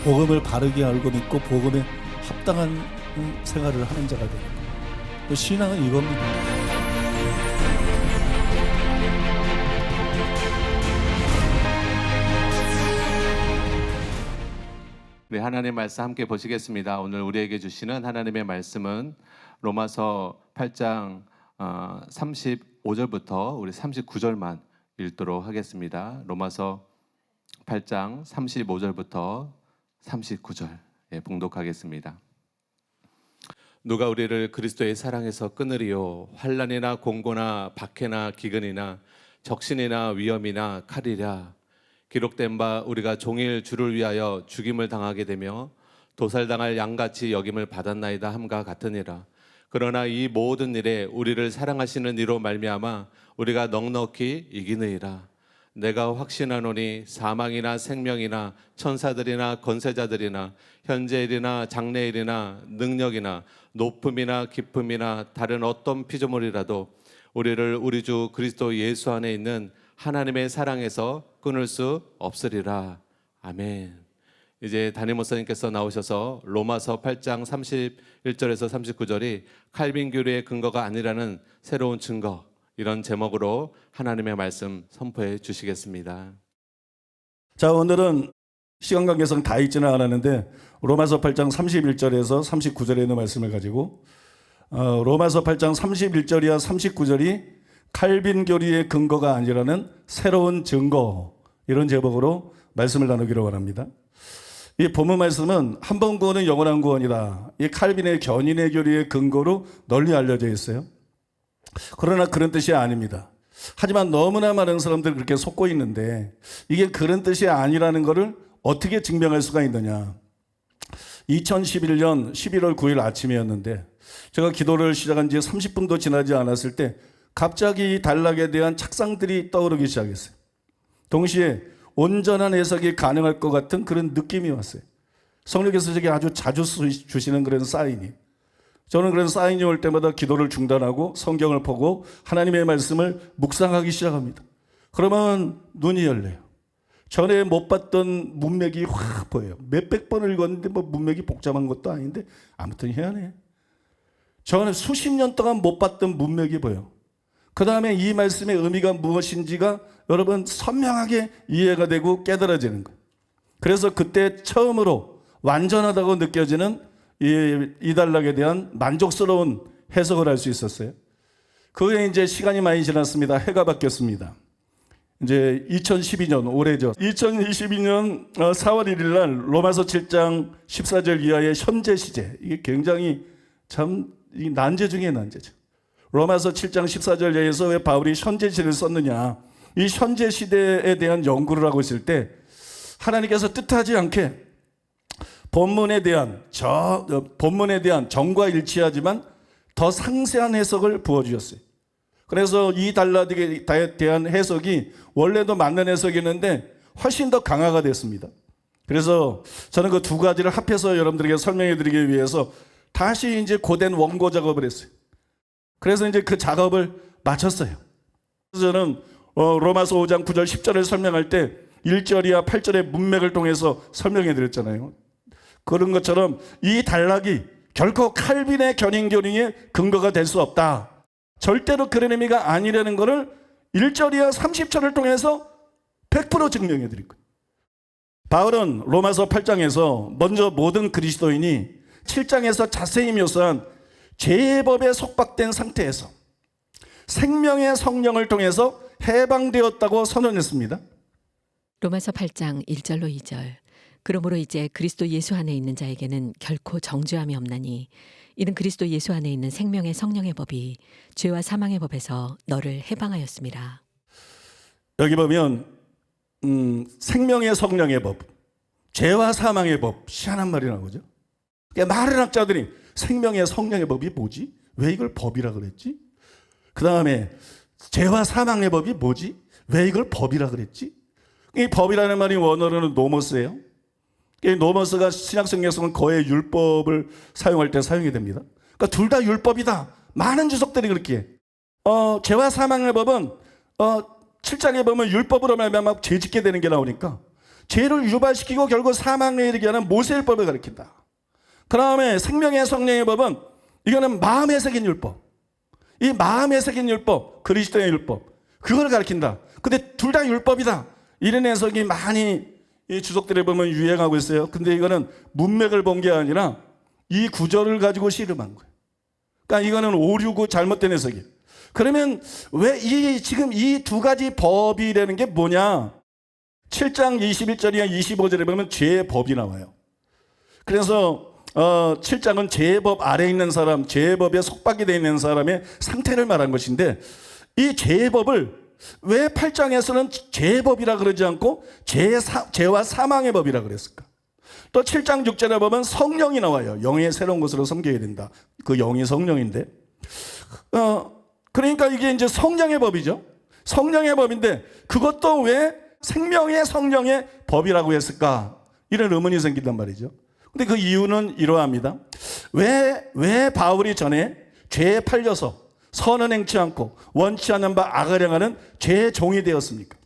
복음을 바르게 알고 믿고 복음에 합당한 생활을 하는 자가 되는 거예요. 신앙은 이겁니다. 네, 하나님의 말씀 함께 보시겠습니다. 오늘 우리에게 주시는 하나님의 말씀은 로마서 8장 35절부터 우리 39절만 읽도록 하겠습니다. 로마서 8장 35절부터 39절 봉독하겠습니다. 누가 우리를 그리스도의 사랑에서 끊으리요? 환난이나 공고나 박해나 기근이나 적신이나 위험이나 칼이랴. 기록된 바 우리가 종일 주를 위하여 죽임을 당하게 되며 도살당할 양같이 여김을 받았나이다 함과 같으니라. 그러나 이 모든 일에 우리를 사랑하시는 이로 말미암아 우리가 넉넉히 이기느니라. 내가 확신하노니 사망이나 생명이나 천사들이나 권세자들이나 현재일이나 장래일이나 능력이나 높음이나 깊음이나 다른 어떤 피조물이라도 우리를 우리 주 그리스도 예수 안에 있는 하나님의 사랑에서 끊을 수 없으리라. 아멘. 이제 담임 목사님께서 나오셔서 로마서 8장 31절에서 39절이 칼빈 교리의 근거가 아니라는 새로운 증거, 이런 제목으로 하나님의 말씀 선포해 주시겠습니다. 자, 오늘은 시간 관계상 다 읽지는 않았는데 로마서 8장 31절에서 39절에 있는 말씀을 가지고 로마서 8장 31절이야 39절이 칼빈 교리의 근거가 아니라는 새로운 증거, 이런 제목으로 말씀을 나누기로 원합니다. 이 본문 말씀은 한 번 구원은 영원한 구원이다. 이 칼빈의 견인의 교리의 근거로 널리 알려져 있어요. 그러나 그런 뜻이 아닙니다. 하지만 너무나 많은 사람들이 그렇게 속고 있는데 이게 그런 뜻이 아니라는 것을 어떻게 증명할 수가 있느냐. 2011년 11월 9일 아침이었는데 제가 기도를 시작한 지 30분도 지나지 않았을 때 갑자기 단락에 대한 착상들이 떠오르기 시작했어요. 동시에 온전한 해석이 가능할 것 같은 그런 느낌이 왔어요. 성령께서 제게 아주 자주 주시는 그런 사인이. 저는 그런 사인이 올 때마다 기도를 중단하고 성경을 보고 하나님의 말씀을 묵상하기 시작합니다. 그러면 눈이 열려요. 전에 못 봤던 문맥이 확 보여요. 몇백 번을 읽었는데 뭐 문맥이 복잡한 것도 아닌데 아무튼 희한해. 저는 수십 년 동안 못 봤던 문맥이 보여. 그 다음에 이 말씀의 의미가 무엇인지가 여러분 선명하게 이해가 되고 깨달아지는 거예요. 그래서 그때 처음으로 완전하다고 느껴지는 이 단락에 대한 만족스러운 해석을 할 수 있었어요. 그게 이제 시간이 많이 지났습니다. 해가 바뀌었습니다. 이제 2012년, 올해죠. 2022년 4월 1일 날 로마서 7장 14절 이하의 현재 시제. 이게 굉장히 참 난제 중에 난제죠. 로마서 7장 14절 이하에서 왜 바울이 현재 시대를 썼느냐. 이 현재 시대에 대한 연구를 하고 있을 때 하나님께서 뜻하지 않게 본문에 대한 정과 일치하지만 더 상세한 해석을 부어주셨어요. 그래서 이 단락에 대한 해석이 원래도 맞는 해석이었는데 훨씬 더 강화가 됐습니다. 그래서 저는 그 두 가지를 합해서 여러분들에게 설명해 드리기 위해서 다시 이제 고된 원고 작업을 했어요. 그래서 이제 그 작업을 마쳤어요. 그래서 저는 로마서 5장 9절 10절을 설명할 때 1절이야 8절의 문맥을 통해서 설명해 드렸잖아요. 그런 것처럼 이 단락이 결코 칼빈의 견인교리의 근거가 될 수 없다. 절대로 그런 의미가 아니라는 것을 1절이야 30절을 통해서 100% 증명해 드릴 거예요. 바울은 로마서 8장에서 먼저 모든 그리스도인이 7장에서 자세히 묘사한 죄의 법에 속박된 상태에서 생명의 성령을 통해서 해방되었다고 선언했습니다. 로마서 8장 1절로 2절. 그러므로 이제 그리스도 예수 안에 있는 자에게는 결코 정죄함이 없나니 이는 그리스도 예수 안에 있는 생명의 성령의 법이 죄와 사망의 법에서 너를 해방하였습니다. 여기 보면 생명의 성령의 법, 죄와 사망의 법, 희한한 말이 나오죠. 많은 학자들이 생명의 성령의 법이 뭐지? 왜 이걸 법이라 그랬지? 그 다음에 죄와 사망의 법이 뭐지? 왜 이걸 법이라 그랬지? 이 법이라는 말이 원어로는 노모스예요. 이 노모스가 신약성경에서는 거의 율법을 사용할 때 사용이 됩니다. 그러니까 둘 다 율법이다. 많은 주석들이 그렇게 해. 죄와 사망의 법은 7장에 보면 율법으로 말미암아 죄 짓게 되는 게 나오니까 죄를 유발시키고 결국 사망에 이르게 하는 모세율법을 가리킨다. 그 다음에 생명의 성령의 법은 이거는 마음에 새긴 율법. 이 마음에 새긴 율법, 그리스도의 율법, 그걸 가리킨다. 근데 둘 다 율법이다. 이런 해석이 많이 이 주석들에 보면 유행하고 있어요. 근데 이거는 문맥을 본 게 아니라 이 구절을 가지고 씨름한 거예요. 그러니까 이거는 오류고 잘못된 해석이에요. 그러면 왜 지금 이 두 가지 법이라는 게 뭐냐? 7장 21절이나 25절에 보면 죄의 법이 나와요. 그래서 7장은 죄의 법 아래에 있는 사람, 죄의 법에 속박이 되어 있는 사람의 상태를 말한 것인데, 이 죄의 법을 왜 8장에서는 죄의 법이라 그러지 않고 죄와 사망의 법이라 그랬을까? 또 7장 6절에 보면 성령이 나와요. 영의 새로운 것으로 섬겨야 된다. 그 영이 성령인데, 그러니까 이게 이제 성령의 법이죠. 성령의 법인데 그것도 왜 생명의 성령의 법이라고 했을까? 이런 의문이 생긴단 말이죠. 근데 그 이유는 이러합니다. 왜 바울이 전에 죄에 팔려서 선은 행치 않고 원치 않는 바 악을 행하는 죄의 종이 되었습니까?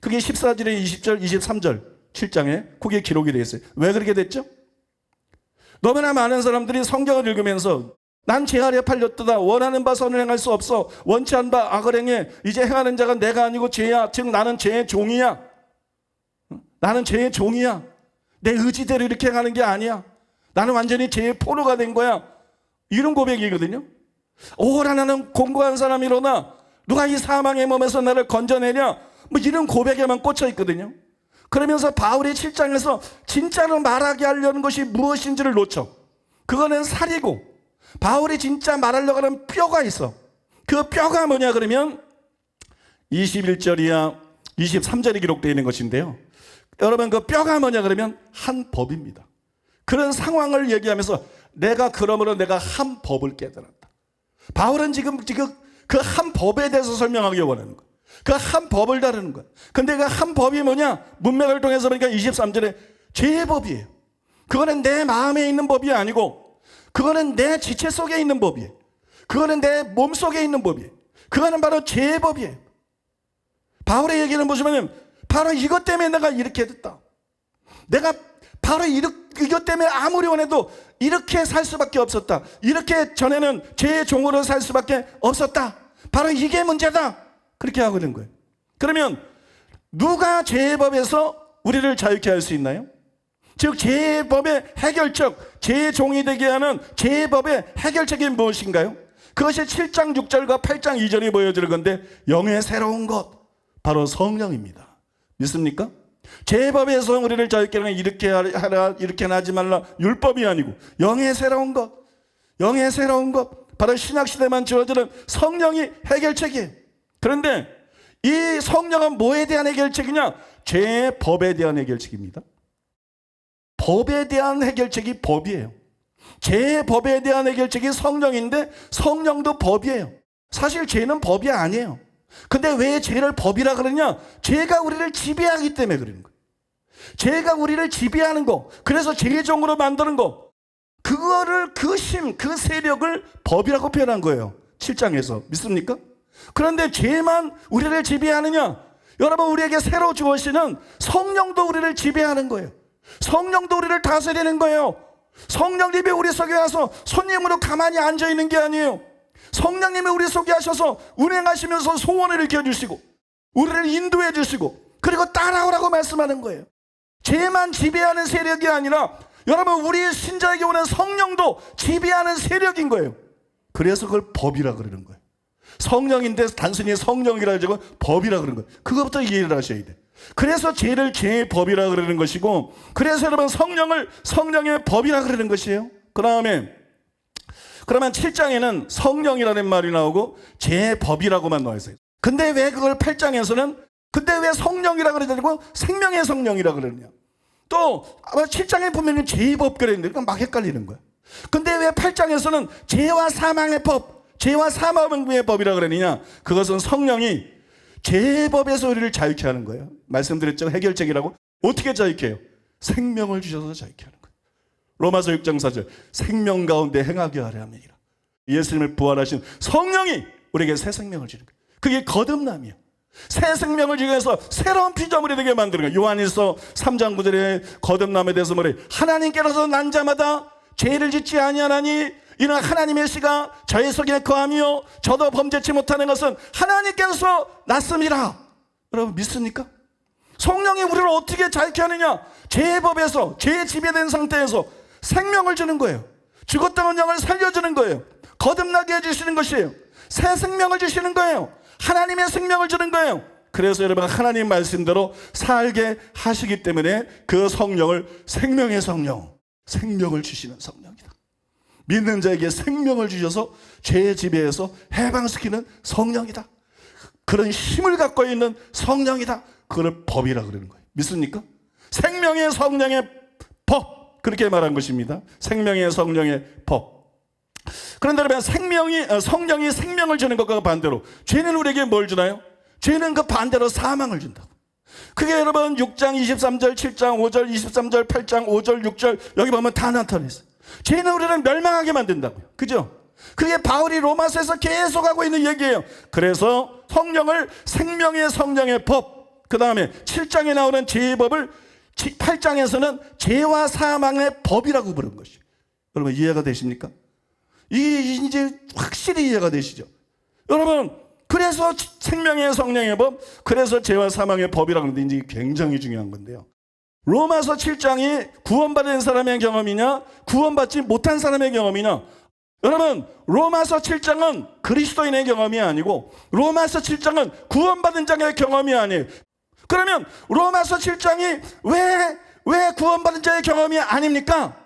그게 14절에 20절, 23절 7장에 그게 기록이 되어 있어요. 왜 그렇게 됐죠? 너무나 많은 사람들이 성경을 읽으면서 난 죄 아래 팔렸도다. 원하는 바 선을 행할 수 없어. 원치 않는 바 악을 행해. 이제 행하는 자가 내가 아니고 죄야. 즉 나는 죄의 종이야. 나는 죄의 종이야. 내 의지대로 이렇게 행하는 게 아니야. 나는 완전히 죄의 포로가 된 거야. 이런 고백이거든요. 오라 나는 공고한 사람이로나 누가 이 사망의 몸에서 나를 건져내냐. 뭐 이런 고백에만 꽂혀 있거든요. 그러면서 바울이 7장에서 진짜로 말하게 하려는 것이 무엇인지를 놓쳐. 그거는 살이고 바울이 진짜 말하려고 하는 뼈가 있어. 그 뼈가 뭐냐 그러면 21절이야 23절에 기록되어 있는 것인데요. 여러분 그 뼈가 뭐냐 그러면 한 법입니다. 그런 상황을 얘기하면서 그러므로 내가 한 법을 깨달았다. 바울은 지금 그 한 법에 대해서 설명하기 원하는 거야. 그 한 법을 다루는 거야. 근데 그 한 법이 뭐냐? 문맥을 통해서 보니까 23절에 죄의 법이에요. 그거는 내 마음에 있는 법이 아니고 그거는 내 지체 속에 있는 법이에요. 그거는 내 몸 속에 있는 법이에요. 그거는 바로 죄의 법이에요. 바울의 얘기를 보시면 바로 이것 때문에 내가 이렇게 됐다. 내가 바로 이것 때문에 아무리 원해도 이렇게 살 수밖에 없었다. 이렇게 전에는 죄의 종으로 살 수밖에 없었다. 바로 이게 문제다. 그렇게 하고 있는 거예요. 그러면 누가 죄의 법에서 우리를 자유케 할 수 있나요? 즉 죄의 법의 해결책, 죄의 종이 되게 하는 죄의 법의 해결책이 무엇인가요? 그것이 7장 6절과 8장 2절이 보여주는 건데 영의 새로운 것, 바로 성령입니다. 믿습니까? 죄의 법에서 우리를 자유케 하는 이렇게 하라, 이렇게 하지 말라 율법이 아니고 영의 새로운 것, 영의 새로운 것, 바로 신약시대만 주어지는 성령이 해결책이에요. 그런데 이 성령은 뭐에 대한 해결책이냐? 죄의 법에 대한 해결책입니다. 법에 대한 해결책이 법이에요. 죄의 법에 대한 해결책이 성령인데 성령도 법이에요. 사실 죄는 법이 아니에요. 근데 왜 죄를 법이라 그러냐? 죄가 우리를 지배하기 때문에 그러는 거예요. 죄가 우리를 지배하는 거, 그래서 죄종으로 만드는 거, 그거를 그 세력을 법이라고 표현한 거예요. 7장에서. 믿습니까? 그런데 죄만 우리를 지배하느냐? 여러분, 우리에게 새로 주어지는 성령도 우리를 지배하는 거예요. 성령도 우리를 다스리는 거예요. 성령님이 우리 속에 와서 손님으로 가만히 앉아있는 게 아니에요. 성령님이 우리 속에 하셔서 운행하시면서 소원을 일으켜주시고 우리를 인도해 주시고 그리고 따라오라고 말씀하는 거예요. 죄만 지배하는 세력이 아니라 여러분, 우리 신자에게 오는 성령도 지배하는 세력인 거예요. 그래서 그걸 법이라 그러는 거예요. 성령인데 단순히 성령이라 하고 법이라 그러는 거예요. 그것부터 이해를 하셔야 돼요. 그래서 죄를 죄의 법이라 그러는 것이고, 그래서 여러분 성령을 성령의 법이라 그러는 것이에요. 그러면 7장에는 성령이라는 말이 나오고 죄의 법이라고만 나와 있어요. 근데 왜 그걸 8장에서는 근데 왜 성령이라 그러지 않고 생명의 성령이라 그러느냐? 또 7장에 보면 죄의 법 그랬는데 막 헷갈리는 거야. 근데 왜 8장에서는 죄와 사망의 법, 죄와 사망의 법이라 그러느냐? 그것은 성령이 죄의 법에서 우리를 자유케 하는 거예요. 말씀드렸죠? 해결책이라고. 어떻게 자유케 해요? 생명을 주셔서 자유케 하는 거예요. 로마서 6장 4절, 생명 가운데 행하게 하려 함이니라. 예수님을 부활하신 성령이 우리에게 새 생명을 주는 거예요. 그게 거듭남이에요. 새 생명을 주기 위해서 새로운 피조물이 되게 만드는 거예요. 요한일서 3장 9절에 거듭남에 대해서 뭐래? 하나님께로서 난 자마다 죄를 짓지 아니하나니 이는 하나님의 씨가 저의 속에 거하며 저도 범죄치 못하는 것은 하나님께서 났음이라. 여러분 믿습니까? 성령이 우리를 어떻게 자유케 하느냐? 죄의 법에서, 죄에 지배된 상태에서 생명을 주는 거예요. 죽었던 영을 살려주는 거예요. 거듭나게 해주시는 것이에요. 새 생명을 주시는 거예요. 하나님의 생명을 주는 거예요. 그래서 여러분 하나님 말씀대로 살게 하시기 때문에 그 성령을 생명의 성령, 생명을 주시는 성령이다. 믿는 자에게 생명을 주셔서 죄의 지배에서 해방시키는 성령이다. 그런 힘을 갖고 있는 성령이다. 그걸 법이라 그러는 거예요. 믿습니까? 생명의 성령의 법, 그렇게 말한 것입니다. 생명의 성령의 법. 그런데 여러분 성령이 생명을 주는 것과 반대로 죄는 우리에게 뭘 주나요? 죄는 그 반대로 사망을 준다고. 그게 여러분 6장 23절 7장 5절 23절 8장 5절 6절 여기 보면 다 나타냈어요. 죄는 우리를 멸망하게 만든다고요. 그죠? 그게 바울이 로마서에서 계속하고 있는 얘기예요. 그래서 성령을 생명의 성령의 법, 그 다음에 7장에 나오는 죄의 법을 8장에서는 죄와 사망의 법이라고 부른 것이에요. 여러분 이해가 되십니까? 이게 이제 확실히 이해가 되시죠? 여러분 그래서 생명의 성령의 법, 그래서 죄와 사망의 법이라고 하는데 이제 굉장히 중요한 건데요. 로마서 7장이 구원받은 사람의 경험이냐 구원받지 못한 사람의 경험이냐. 여러분 로마서 7장은 그리스도인의 경험이 아니고 로마서 7장은 구원받은 자의 경험이 아니에요. 그러면 로마서 7장이 왜 구원받은 자의 경험이 아닙니까?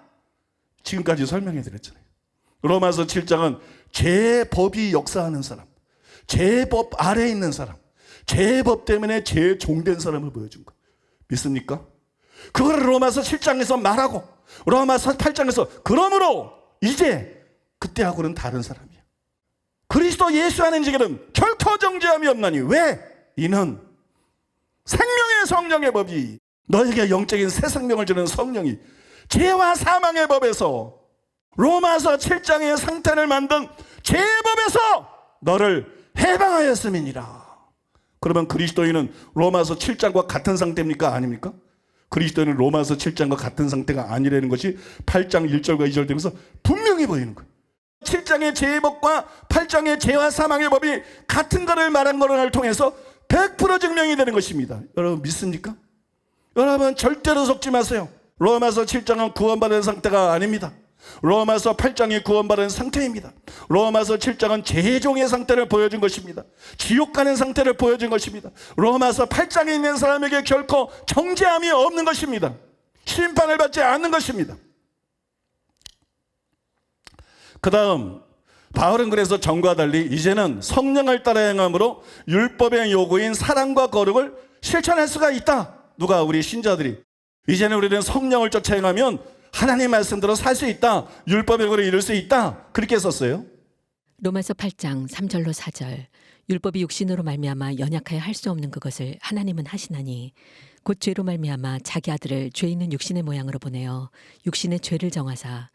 지금까지 설명해 드렸잖아요. 로마서 7장은 죄법이 역사하는 사람, 죄법 아래에 있는 사람, 죄법 때문에 죄 종된 사람을 보여준 거예요. 믿습니까? 그걸 로마서 7장에서 말하고 로마서 8장에서 그러므로 이제 그때하고는 다른 사람이야. 그리스도 예수 안에 지금은 결코 정죄함이 없나니 왜? 이는 생명의 성령의 법이 너에게 영적인 새 생명을 주는 성령이 죄와 사망의 법에서 로마서 7장의 상태를 만든 죄의 법에서 너를 해방하였음이니라. 그러면 그리스도인은 로마서 7장과 같은 상태입니까? 아닙니까? 그리스도인은 로마서 7장과 같은 상태가 아니라는 것이 8장 1절과 2절 되면서 분명히 보이는 거예요. 7장의 죄의 법과 8장의 죄와 사망의 법이 같은 것을 말한 것을 통해서 100% 증명이 되는 것입니다. 여러분 믿습니까? 여러분 절대로 속지 마세요. 로마서 7장은 구원받은 상태가 아닙니다. 로마서 8장이 구원받은 상태입니다. 로마서 7장은 죄종의 상태를 보여준 것입니다. 지옥 가는 상태를 보여준 것입니다. 로마서 8장에 있는 사람에게 결코 정죄함이 없는 것입니다. 심판을 받지 않는 것입니다. 그 다음 바울은 그래서 전과 달리 이제는 성령을 따라 행함으로 율법의 요구인 사랑과 거룩을 실천할 수가 있다. 누가? 우리 신자들이. 이제는 우리는 성령을 쫓아 행하면 하나님 말씀대로 살 수 있다. 율법의 요구를 이룰 수 있다. 그렇게 썼어요. 로마서 8장 3절로 4절. 율법이 육신으로 말미암아 연약하여 할 수 없는 그것을 하나님은 하시나니 곧 죄로 말미암아 자기 아들을 죄 있는 육신의 모양으로 보내어 육신의 죄를 정하사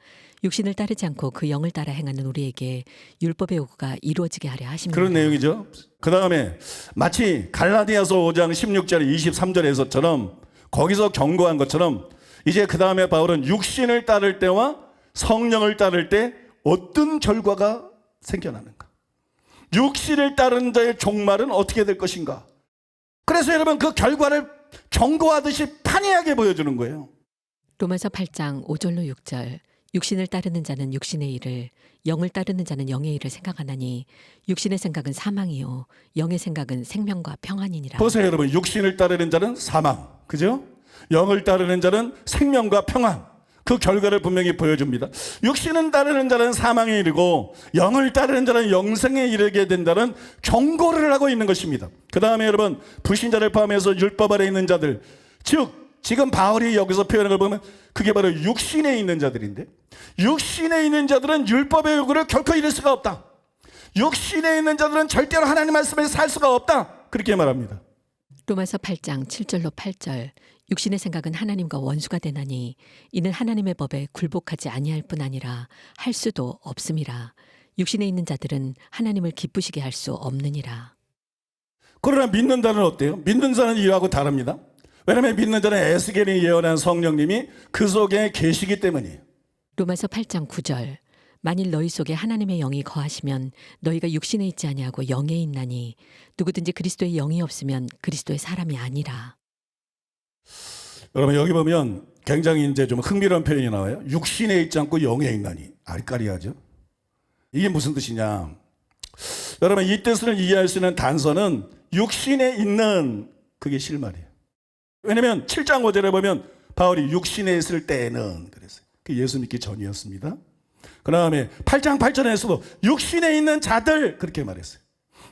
육신을 따르지 않고 그 영을 따라 행하는 우리에게 율법의 요구가 이루어지게 하려 하십니다. 그런 내용이죠. 그 다음에 마치 갈라디아서 5장 16절 23절에서처럼 거기서 경고한 것처럼 이제 그 다음에 바울은 육신을 따를 때와 성령을 따를 때 어떤 결과가 생겨나는가? 육신을 따르는 자의 종말은 어떻게 될 것인가? 그래서 여러분 그 결과를 경고하듯이 판이하게 보여주는 거예요. 로마서 8장 5절로 6절. 육신을 따르는 자는 육신의 일을, 영을 따르는 자는 영의 일을 생각하나니 육신의 생각은 사망이요 영의 생각은 생명과 평안이니라. 보세요 여러분, 육신을 따르는 자는 사망, 그죠? 영을 따르는 자는 생명과 평안. 그 결과를 분명히 보여줍니다. 육신을 따르는 자는 사망에 이르고 영을 따르는 자는 영생에 이르게 된다는 경고를 하고 있는 것입니다. 그 다음에 여러분 불신자를 포함해서 율법 아래 있는 자들, 즉 지금 바울이 여기서 표현한 걸 보면 그게 바로 육신에 있는 자들인데, 육신에 있는 자들은 율법의 요구를 결코 이룰 수가 없다. 육신에 있는 자들은 절대로 하나님 말씀에 살 수가 없다. 그렇게 말합니다. 로마서 8장 7절로 8절. 육신의 생각은 하나님과 원수가 되나니 이는 하나님의 법에 굴복하지 아니할 뿐 아니라 할 수도 없음이라. 육신에 있는 자들은 하나님을 기쁘시게 할 수 없느니라. 그러나 믿는 자는 어때요? 믿는 자는 이하고 다릅니다. 왜냐하면 믿는 자는 에스겔이 예언한 성령님이 그 속에 계시기 때문이에요. 로마서 8장 9절. 만일 너희 속에 하나님의 영이 거하시면 너희가 육신에 있지 아니하고 영에 있나니 누구든지 그리스도의 영이 없으면 그리스도의 사람이 아니라. 여러분 여기 보면 굉장히 이제 좀 흥미로운 표현이 나와요. 육신에 있지 않고 영에 있나니. 알까리하죠. 이게 무슨 뜻이냐? 여러분 이 뜻을 이해할 수 있는 단서는 육신에 있는 그게 실말이에요. 왜냐하면 7장 5절에 보면 바울이 육신에 있을 때에는 그랬어요. 그 예수 믿기 전이었습니다. 그 다음에 8장 8절에서도 육신에 있는 자들 그렇게 말했어요.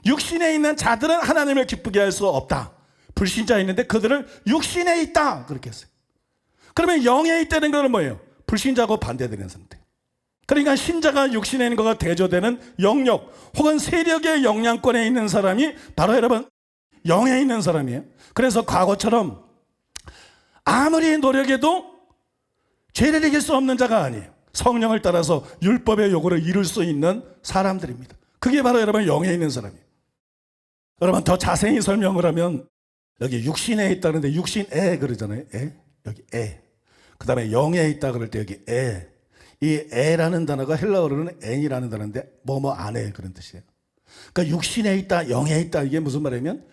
육신에 있는 자들은 하나님을 기쁘게 할 수 없다. 불신자 있는데 그들을 육신에 있다 그렇게 했어요. 그러면 영에 있다는 것은 뭐예요? 불신자하고 반대되는 상태. 그러니까 신자가 육신에 있는 것과 대조되는 영역 혹은 세력의 영향권에 있는 사람이 바로 여러분 영에 있는 사람이에요. 그래서 과거처럼 아무리 노력해도 죄를 이길 수 없는 자가 아니에요. 성령을 따라서 율법의 요구를 이룰 수 있는 사람들입니다. 그게 바로 여러분 영에 있는 사람이에요. 여러분 더 자세히 설명을 하면 여기 육신에 있다는데 육신에 그러잖아요. 여기 그 다음에 영에 있다 그럴 때 여기 이 에라는 단어가 헬라어로는 엔이라는 단어인데 뭐뭐 안에 그런 뜻이에요. 그러니까 육신에 있다 영에 있다 이게 무슨 말이냐면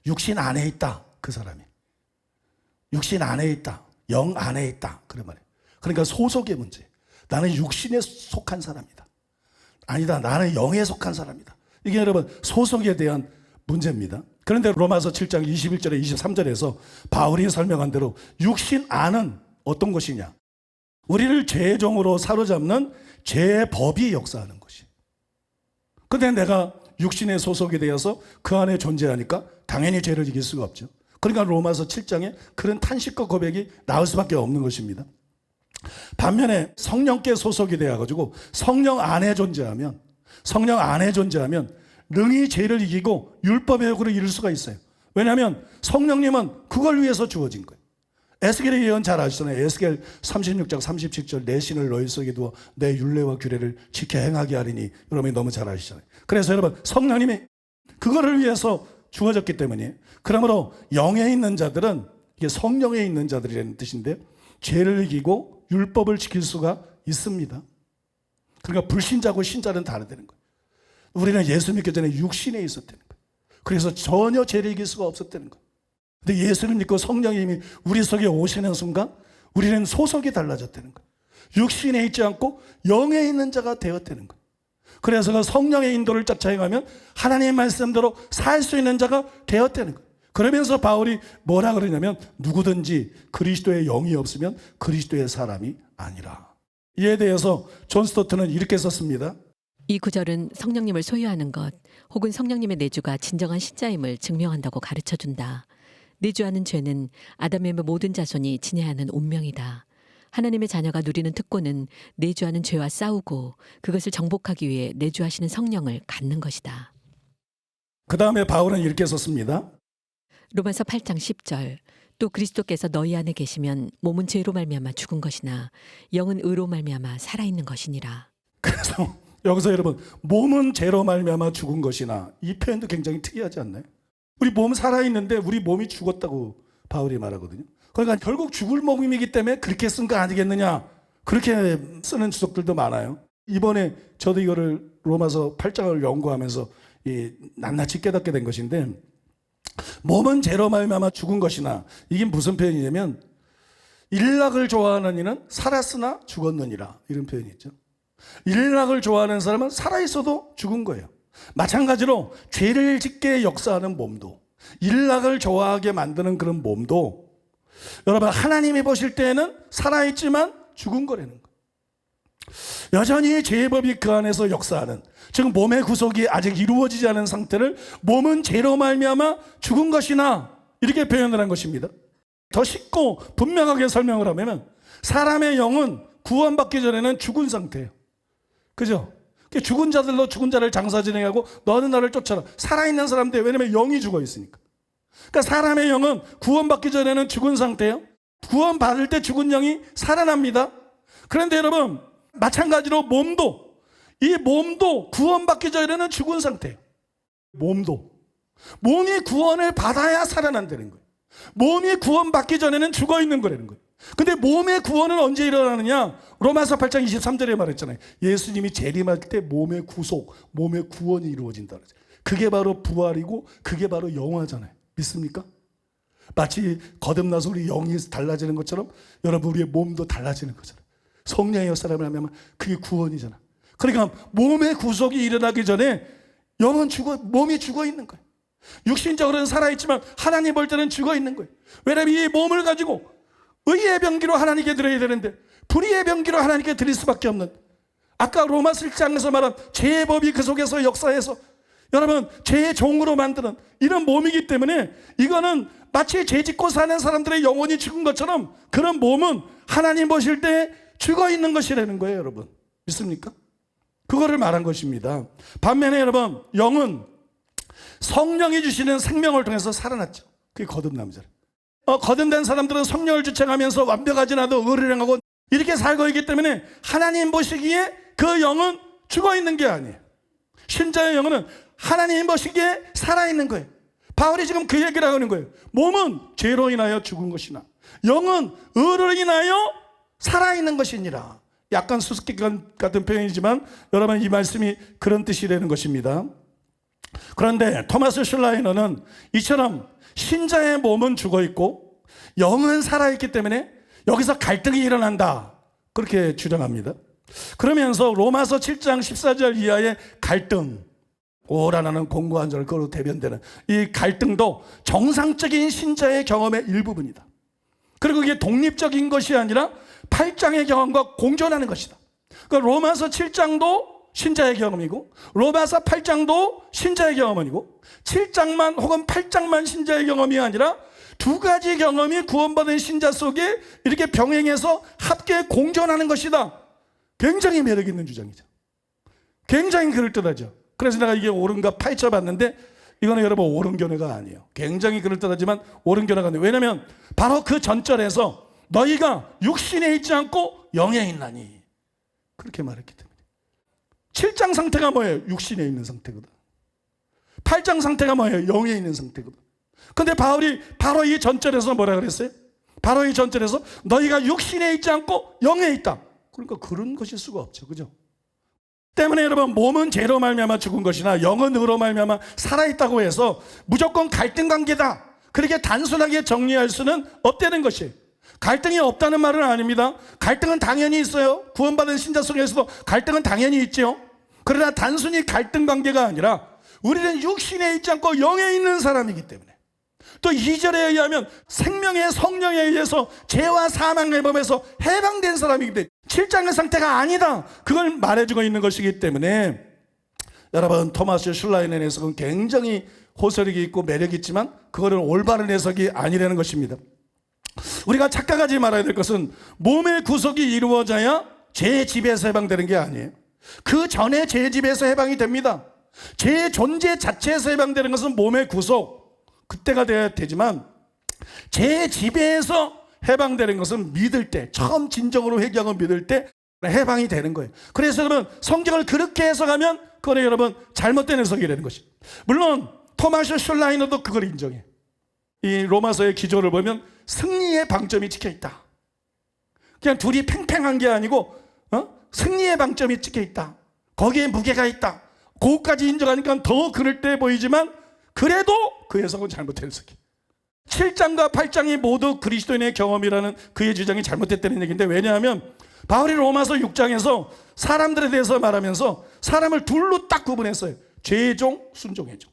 육신 안에 있다 그 사람이 육신 안에 있다 영 안에 있다 그런 말이에요. 그러니까 소속의 문제. 나는 육신에 속한 사람이다. 아니다 나는 영에 속한 사람이다. 이게 여러분 소속에 대한 문제입니다. 그런데 로마서 7장 21절에 23절에서 바울이 설명한 대로 육신 안은 어떤 것이냐? 우리를 죄의 종으로 사로잡는 죄의 법이 역사하는 것이. 그런데 내가 육신에 소속이 되어서 그 안에 존재하니까 당연히 죄를 이길 수가 없죠. 그러니까 로마서 7장에 그런 탄식과 고백이 나올 수밖에 없는 것입니다. 반면에 성령께 소속이 되어가지고 성령 안에 존재하면 능히 죄를 이기고 율법의 요구를 이룰 수가 있어요. 왜냐하면 성령님은 그걸 위해서 주어진 거예요. 에스겔의 예언 잘 아시잖아요. 에스겔 36장 37절 내 신을 너희 속에 두어 내 율례와 규례를 지켜 행하게 하리니 여러분이 너무 잘 아시잖아요. 그래서 여러분 성령님이 그거를 위해서 주어졌기 때문이에요. 그러므로 영에 있는 자들은 이게 성령에 있는 자들이라는 뜻인데 죄를 이기고 율법을 지킬 수가 있습니다. 그러니까 불신자고 신자는 다르다는 거예요. 우리는 예수 믿기 전에 육신에 있었다는 거예요. 그래서 전혀 죄를 이길 수가 없었다는 거예요. 근데 예수를 믿고 성령님이 우리 속에 오시는 순간 우리는 소속이 달라졌다는 거예요. 육신에 있지 않고 영에 있는 자가 되었다는 거예요. 그래서 그 성령의 인도를 쫓아 행하면 하나님의 말씀대로 살 수 있는 자가 되었다는 거예요. 그러면서 바울이 뭐라 그러냐면 누구든지 그리스도의 영이 없으면 그리스도의 사람이 아니라. 이에 대해서 존 스토트는 이렇게 썼습니다. 이 구절은 성령님을 소유하는 것 혹은 성령님의 내주가 진정한 신자임을 증명한다고 가르쳐준다. 내주하는 죄는 아담의 모든 자손이 지녀야 하는 운명이다. 하나님의 자녀가 누리는 특권은 내주하는 죄와 싸우고 그것을 정복하기 위해 내주하시는 성령을 갖는 것이다. 그 다음에 바울은 이렇게 썼습니다. 로마서 8장 10절. 또 그리스도께서 너희 안에 계시면 몸은 죄로 말미암아 죽은 것이나 영은 의로 말미암아 살아있는 것이니라. 그래서 여기서 여러분 몸은 죄로 말미암아 죽은 것이나 이 표현도 굉장히 특이하지 않나요? 우리 몸 살아있는데 우리 몸이 죽었다고 바울이 말하거든요. 그러니까 결국 죽을 몸이기 때문에 그렇게 쓴 거 아니겠느냐 그렇게 쓰는 주석들도 많아요. 이번에 저도 이거를 로마서 8장을 연구하면서 낱낱이 깨닫게 된 것인데 몸은 죄로 말미암아 죽은 것이나 이게 무슨 표현이냐면 일락을 좋아하는 이는 살았으나 죽었느니라 이런 표현이 있죠. 일락을 좋아하는 사람은 살아있어도 죽은 거예요. 마찬가지로 죄를 짓게 역사하는 몸도 일락을 좋아하게 만드는 그런 몸도 여러분 하나님이 보실 때에는 살아있지만 죽은 거라는 거예요. 여전히 죄의 법이 그 안에서 역사하는 즉 몸의 구속이 아직 이루어지지 않은 상태를 몸은 죄로 말미암아 죽은 것이나 이렇게 표현을 한 것입니다. 더 쉽고 분명하게 설명을 하면 사람의 영은 구원받기 전에는 죽은 상태예요. 그죠? 죽은 자들로 죽은 자를 장사 진행하고 너는 나를 쫓아라. 살아있는 사람들 왜냐면 영이 죽어 있으니까. 그러니까 사람의 영은 구원받기 전에는 죽은 상태예요. 구원받을 때 죽은 영이 살아납니다. 그런데 여러분 마찬가지로 이 몸도 구원받기 전에는 죽은 상태예요. 몸도. 몸이 구원을 받아야 살아난다는 거예요. 몸이 구원받기 전에는 죽어 있는 거라는 거예요. 근데 몸의 구원은 언제 일어나느냐? 로마서 8장 23절에 말했잖아요. 예수님이 재림할 때 몸의 구속, 몸의 구원이 이루어진다. 그게 바로 부활이고 그게 바로 영화잖아요. 믿습니까? 마치 거듭나서 우리 영이 달라지는 것처럼 여러분 우리의 몸도 달라지는 거잖아요. 성령의 역사를 하면 그게 구원이잖아. 그러니까 몸의 구속이 일어나기 전에 영은 몸이 죽어 있는 거예요. 육신적으로는 살아있지만 하나님 볼 때는 죽어 있는 거예요. 왜냐하면 이 몸을 가지고 의의 병기로 하나님께 드려야 되는데 불의의 병기로 하나님께 드릴 수밖에 없는, 아까 로마서 1장에서 말한 죄의 법이 그 속에서 역사해서 여러분 죄의 종으로 만드는 이런 몸이기 때문에 이거는 마치 죄 짓고 사는 사람들의 영혼이 죽은 것처럼 그런 몸은 하나님 보실 때 죽어 있는 것이라는 거예요. 여러분 믿습니까? 그거를 말한 것입니다. 반면에 여러분 영은 성령이 주시는 생명을 통해서 살아났죠. 그게 거듭남이잖아요. 거듭된 사람들은 성령을 주체하면서 완벽하지 않아도 의를 행하고 이렇게 살고 있기 때문에 하나님 보시기에 그 영은 죽어 있는 게 아니에요. 신자의 영은 하나님 보시기에 살아있는 거예요. 바울이 지금 그 얘기를 하는 거예요. 몸은 죄로 인하여 죽은 것이나 영은 의로 인하여 살아있는 것이니라. 약간 수수께끼 같은 표현이지만 여러분 이 말씀이 그런 뜻이라는 것입니다. 그런데 토마스 슐라이너는 이처럼 신자의 몸은 죽어 있고 영은 살아있기 때문에 여기서 갈등이 일어난다 그렇게 주장합니다. 그러면서 로마서 7장 14절 이하의 갈등, 오라나는 공고한 절거로 대변되는 이 갈등도 정상적인 신자의 경험의 일부분이다. 그리고 이게 독립적인 것이 아니라 8장의 경험과 공존하는 것이다. 그러니까 로마서 7장도 신자의 경험이고 로마서 8장도 신자의 경험이고 7장만 혹은 8장만 신자의 경험이 아니라 두 가지 경험이 구원받은 신자 속에 이렇게 병행해서 함께 공존하는 것이다. 굉장히 매력 있는 주장이죠. 굉장히 그럴듯하죠. 그래서 내가 이게 옳은가 파헤쳐 봤는데 이거는 여러분 옳은 견해가 아니에요. 굉장히 그럴듯하지만 옳은 견해가 아니에요. 왜냐하면 바로 그 전절에서 너희가 육신에 있지 않고 영에 있나니 그렇게 말했기 때문에 7장 상태가 뭐예요? 육신에 있는 상태거든. 8장 상태가 뭐예요? 영에 있는 상태거든. 근데 바울이 바로 이 전절에서 뭐라 그랬어요? 바로 이 전절에서 너희가 육신에 있지 않고 영에 있다. 그러니까 그런 것일 수가 없죠. 그죠? 때문에 여러분 몸은 죄로 말미암아 죽은 것이나 영은 의로 말미암아 살아있다고 해서 무조건 갈등 관계다 그렇게 단순하게 정리할 수는 없다는 것이에요. 갈등이 없다는 말은 아닙니다. 갈등은 당연히 있어요. 구원받은 신자 속에서도 갈등은 당연히 있죠. 그러나 단순히 갈등 관계가 아니라 우리는 육신에 있지 않고 영에 있는 사람이기 때문에 또 2절에 의하면 생명의 성령에 의해서 죄와 사망의 법에서 해방된 사람이기 때문에 7장의 상태가 아니다 그걸 말해주고 있는 것이기 때문에 여러분 토마스 슐라이너의 해석은 굉장히 호소력이 있고 매력이 있지만 그거는 올바른 해석이 아니라는 것입니다. 우리가 착각하지 말아야 될 것은 몸의 구속이 이루어져야 죄의 지배에서 해방되는 게 아니에요. 그 전에 죄의 지배에서 해방이 됩니다. 죄의 존재 자체에서 해방되는 것은 몸의 구속 그때가 돼야 되지만 죄의 지배에서 해방되는 것은 믿을 때 처음 진정으로 회개하고 믿을 때 해방이 되는 거예요. 그래서 여러분 성경을 그렇게 해석하면 그거는 여러분 잘못된 해석이라는 것이. 물론 토마스 슐라이너도 그걸 인정해. 이 로마서의 기조를 보면 승리의 방점이 찍혀 있다. 그냥 둘이 팽팽한 게 아니고 승리의 방점이 찍혀 있다. 거기에 무게가 있다. 그것까지 인정하니까 더 그럴 때 보이지만 그래도 그 해석은 잘못된 해석이에요. 7장과 8장이 모두 그리스도인의 경험이라는 그의 주장이 잘못됐다는 얘기인데 왜냐하면 바울이 로마서 6장에서 사람들에 대해서 말하면서 사람을 둘로 딱 구분했어요. 죄의 종, 순종의 종.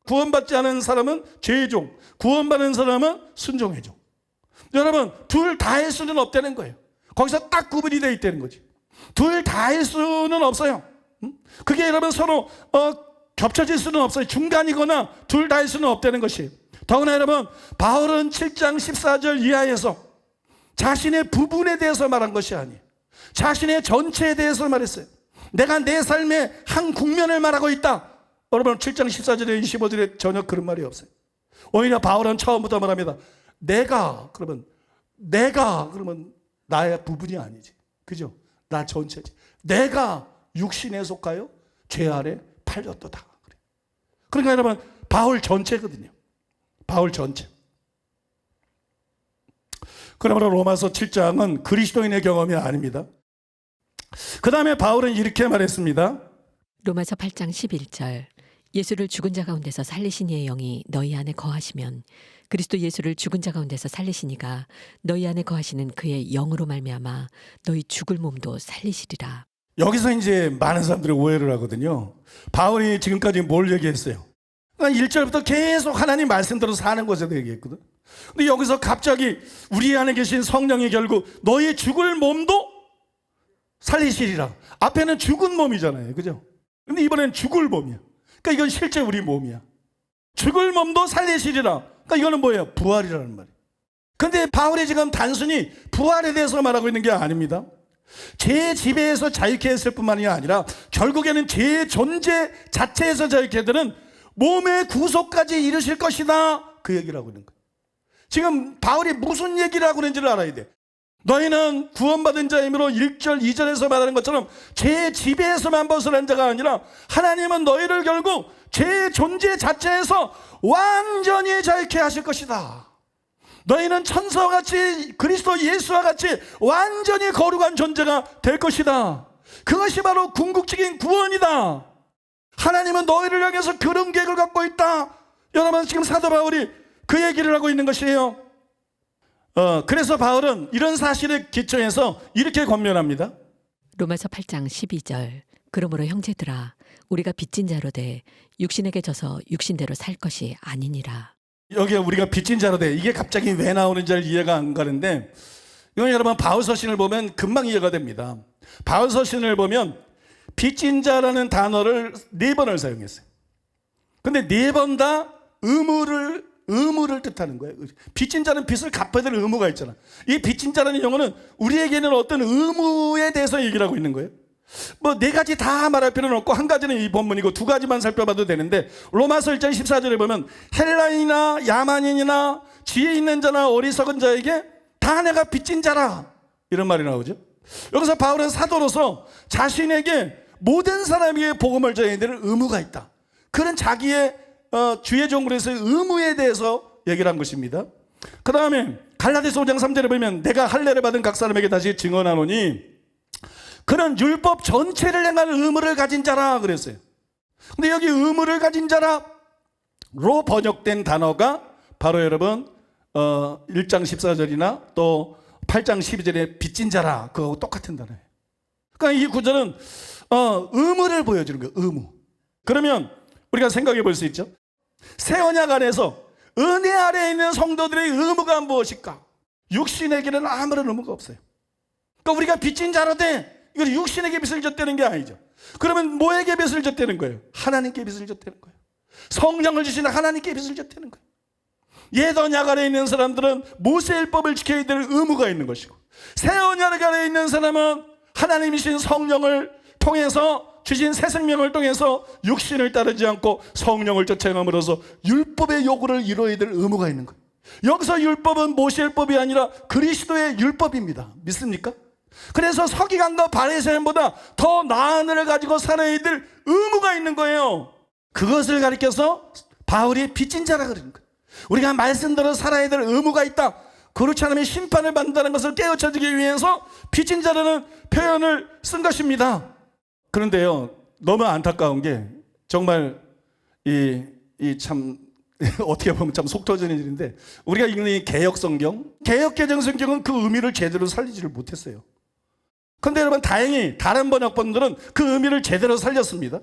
구원받지 않은 사람은 죄의 종, 구원받는 사람은 순종의 종. 여러분 둘 다 할 수는 없다는 거예요. 거기서 딱 구분이 되어 있다는 거지. 둘 다 할 수는 없어요. 그게 여러분 서로 겹쳐질 수는 없어요. 중간이거나 둘 다 할 수는 없다는 것이에요. 더구나 여러분 바울은 7장 14절 이하에서 자신의 부분에 대해서 말한 것이 아니에요. 자신의 전체에 대해서 말했어요. 내가 내 삶의 한 국면을 말하고 있다. 여러분 7장 14절에 25절에 전혀 그런 말이 없어요. 오히려 바울은 처음부터 말합니다. 내가 그러면 나의 부분이 아니지. 그죠? 나 전체지. 내가 육신에 속하여 죄 아래 팔렸도다. 그러니까 여러분 바울 전체거든요. 바울 전체. 그러므로 로마서 7장은 그리스도인의 경험이 아닙니다. 그 다음에 바울은 이렇게 말했습니다. 로마서 8장 11절. 예수를 죽은 자 가운데서 살리신 이의 영이 너희 안에 거하시면 그리스도 예수를 죽은 자 가운데서 살리신 이가 너희 안에 거하시는 그의 영으로 말미암아 너희 죽을 몸도 살리시리라. 여기서 이제 많은 사람들이 오해를 하거든요. 바울이 지금까지 뭘 얘기했어요? 그러니까 1절부터 계속 하나님 말씀대로 사는 것에 대해 얘기했거든. 근데 여기서 갑자기 우리 안에 계신 성령이 결국 너희 죽을 몸도 살리시리라. 앞에는 죽은 몸이잖아요. 그죠? 근데 이번엔 죽을 몸이야. 그러니까 이건 실제 우리 몸이야. 죽을 몸도 살리시리라. 그러니까 이거는 뭐예요? 부활이라는 말이에요. 근데 바울이 지금 단순히 부활에 대해서 말하고 있는 게 아닙니다. 죄 지배에서 자유케 했을 뿐만이 아니라 결국에는 죄의 존재 자체에서 자유케 되는 몸의 구속까지 이루실 것이다. 그 얘기를 하고 있는 거예요. 지금 바울이 무슨 얘기를 하고 있는지를 알아야 돼. 너희는 구원받은 자이므로 1절 2절에서 말하는 것처럼 죄의 지배에서만 벗어난 자가 아니라 하나님은 너희를 결국 죄의 존재 자체에서 완전히 자유케 하실 것이다. 너희는 천사와 같이 그리스도 예수와 같이 완전히 거룩한 존재가 될 것이다. 그것이 바로 궁극적인 구원이다. 하나님은 너희를 향해서 그런 계획을 갖고 있다. 여러분, 지금 사도 바울이 그 얘기를 하고 있는 것이에요. 그래서 바울은 이런 사실에 기초해서 이렇게 권면합니다. 로마서 8장 12절. 그러므로 형제들아 우리가 빚진 자로 돼 육신에게 져서 육신대로 살 것이 아니니라. 여기에 우리가 빚진 자로 돼. 이게 갑자기 왜 나오는지 잘 이해가 안 가는데 이건 여러분 바울 서신을 보면 금방 이해가 됩니다. 바울 서신을 보면 빚진 자라는 단어를 4번을 사용했어요. 근데 4번 다 의무를 뜻하는 거예요. 빚진 자는 빚을 갚아야 될 의무가 있잖아. 이 빚진 자라는 용어는 우리에게는 어떤 의무에 대해서 얘기를 하고 있는 거예요. 뭐 4가지 다 말할 필요는 없고 한 가지는 이 본문이고 2가지만 살펴봐도 되는데 로마서 1장 14절에 보면 헬라인이나 야만인이나 지혜 있는 자나 어리석은 자에게 다 내가 빚진 자라 이런 말이 나오죠. 여기서 바울은 사도로서 자신에게 모든 사람에게 복음을 전해야 되는 의무가 있다. 그런 자기의 주의 종으로서의 의무에 대해서 얘기를 한 것입니다. 그 다음에 갈라디아서 5장 3절에 보면 내가 할례를 받은 각 사람에게 다시 증언하노니 그는 율법 전체를 행하는 의무를 가진 자라 그랬어요. 근데 여기 의무를 가진 자라로 번역된 단어가 바로 여러분 1장 14절이나 또 8장 12절에 빚진 자라 그거하고 똑같은 단어예요. 그러니까 이 구절은 의무를 보여주는 거예요. 의무. 그러면 우리가 생각해 볼 수 있죠. 새 언약 안에서 은혜 아래에 있는 성도들의 의무가 무엇일까? 육신에게는 아무런 의무가 없어요. 그러니까 우리가 빚진 자로 돼 이건 육신에게 빚을 졌다는 게 아니죠. 그러면 뭐에게 빚을 졌다는 거예요? 하나님께 빚을 졌다는 거예요. 성령을 주시는 하나님께 빚을 졌다는 거예요. 옛 언약 아래에 있는 사람들은 모세율법을 지켜야 될 의무가 있는 것이고 새 언약 아래에 있는 사람은 하나님이신 성령을 통해서 주신 새 생명을 통해서 육신을 따르지 않고 성령을 쫓아 행함으로써 율법의 요구를 이루어야 될 의무가 있는 거예요. 여기서 율법은 모세율법이 아니라 그리스도의 율법입니다. 믿습니까? 그래서 서기관과 바리새인보다 더 나은 은혜를 가지고 살아야 될 의무가 있는 거예요. 그것을 가리켜서 바울이 빚진 자라 그러는 거예요. 우리가 말씀대로 살아야 될 의무가 있다. 그렇지 않으면 심판을 받는다는 것을 깨우쳐주기 위해서 빚진 자라는 표현을 쓴 것입니다. 그런데요, 너무 안타까운 게 정말 참 어떻게 보면 참 속 터지는 일인데 우리가 읽는 이 개역 성경, 개역 개정 성경은 그 의미를 제대로 살리지를 못했어요. 그런데 여러분 다행히 다른 번역본들은 그 의미를 제대로 살렸습니다.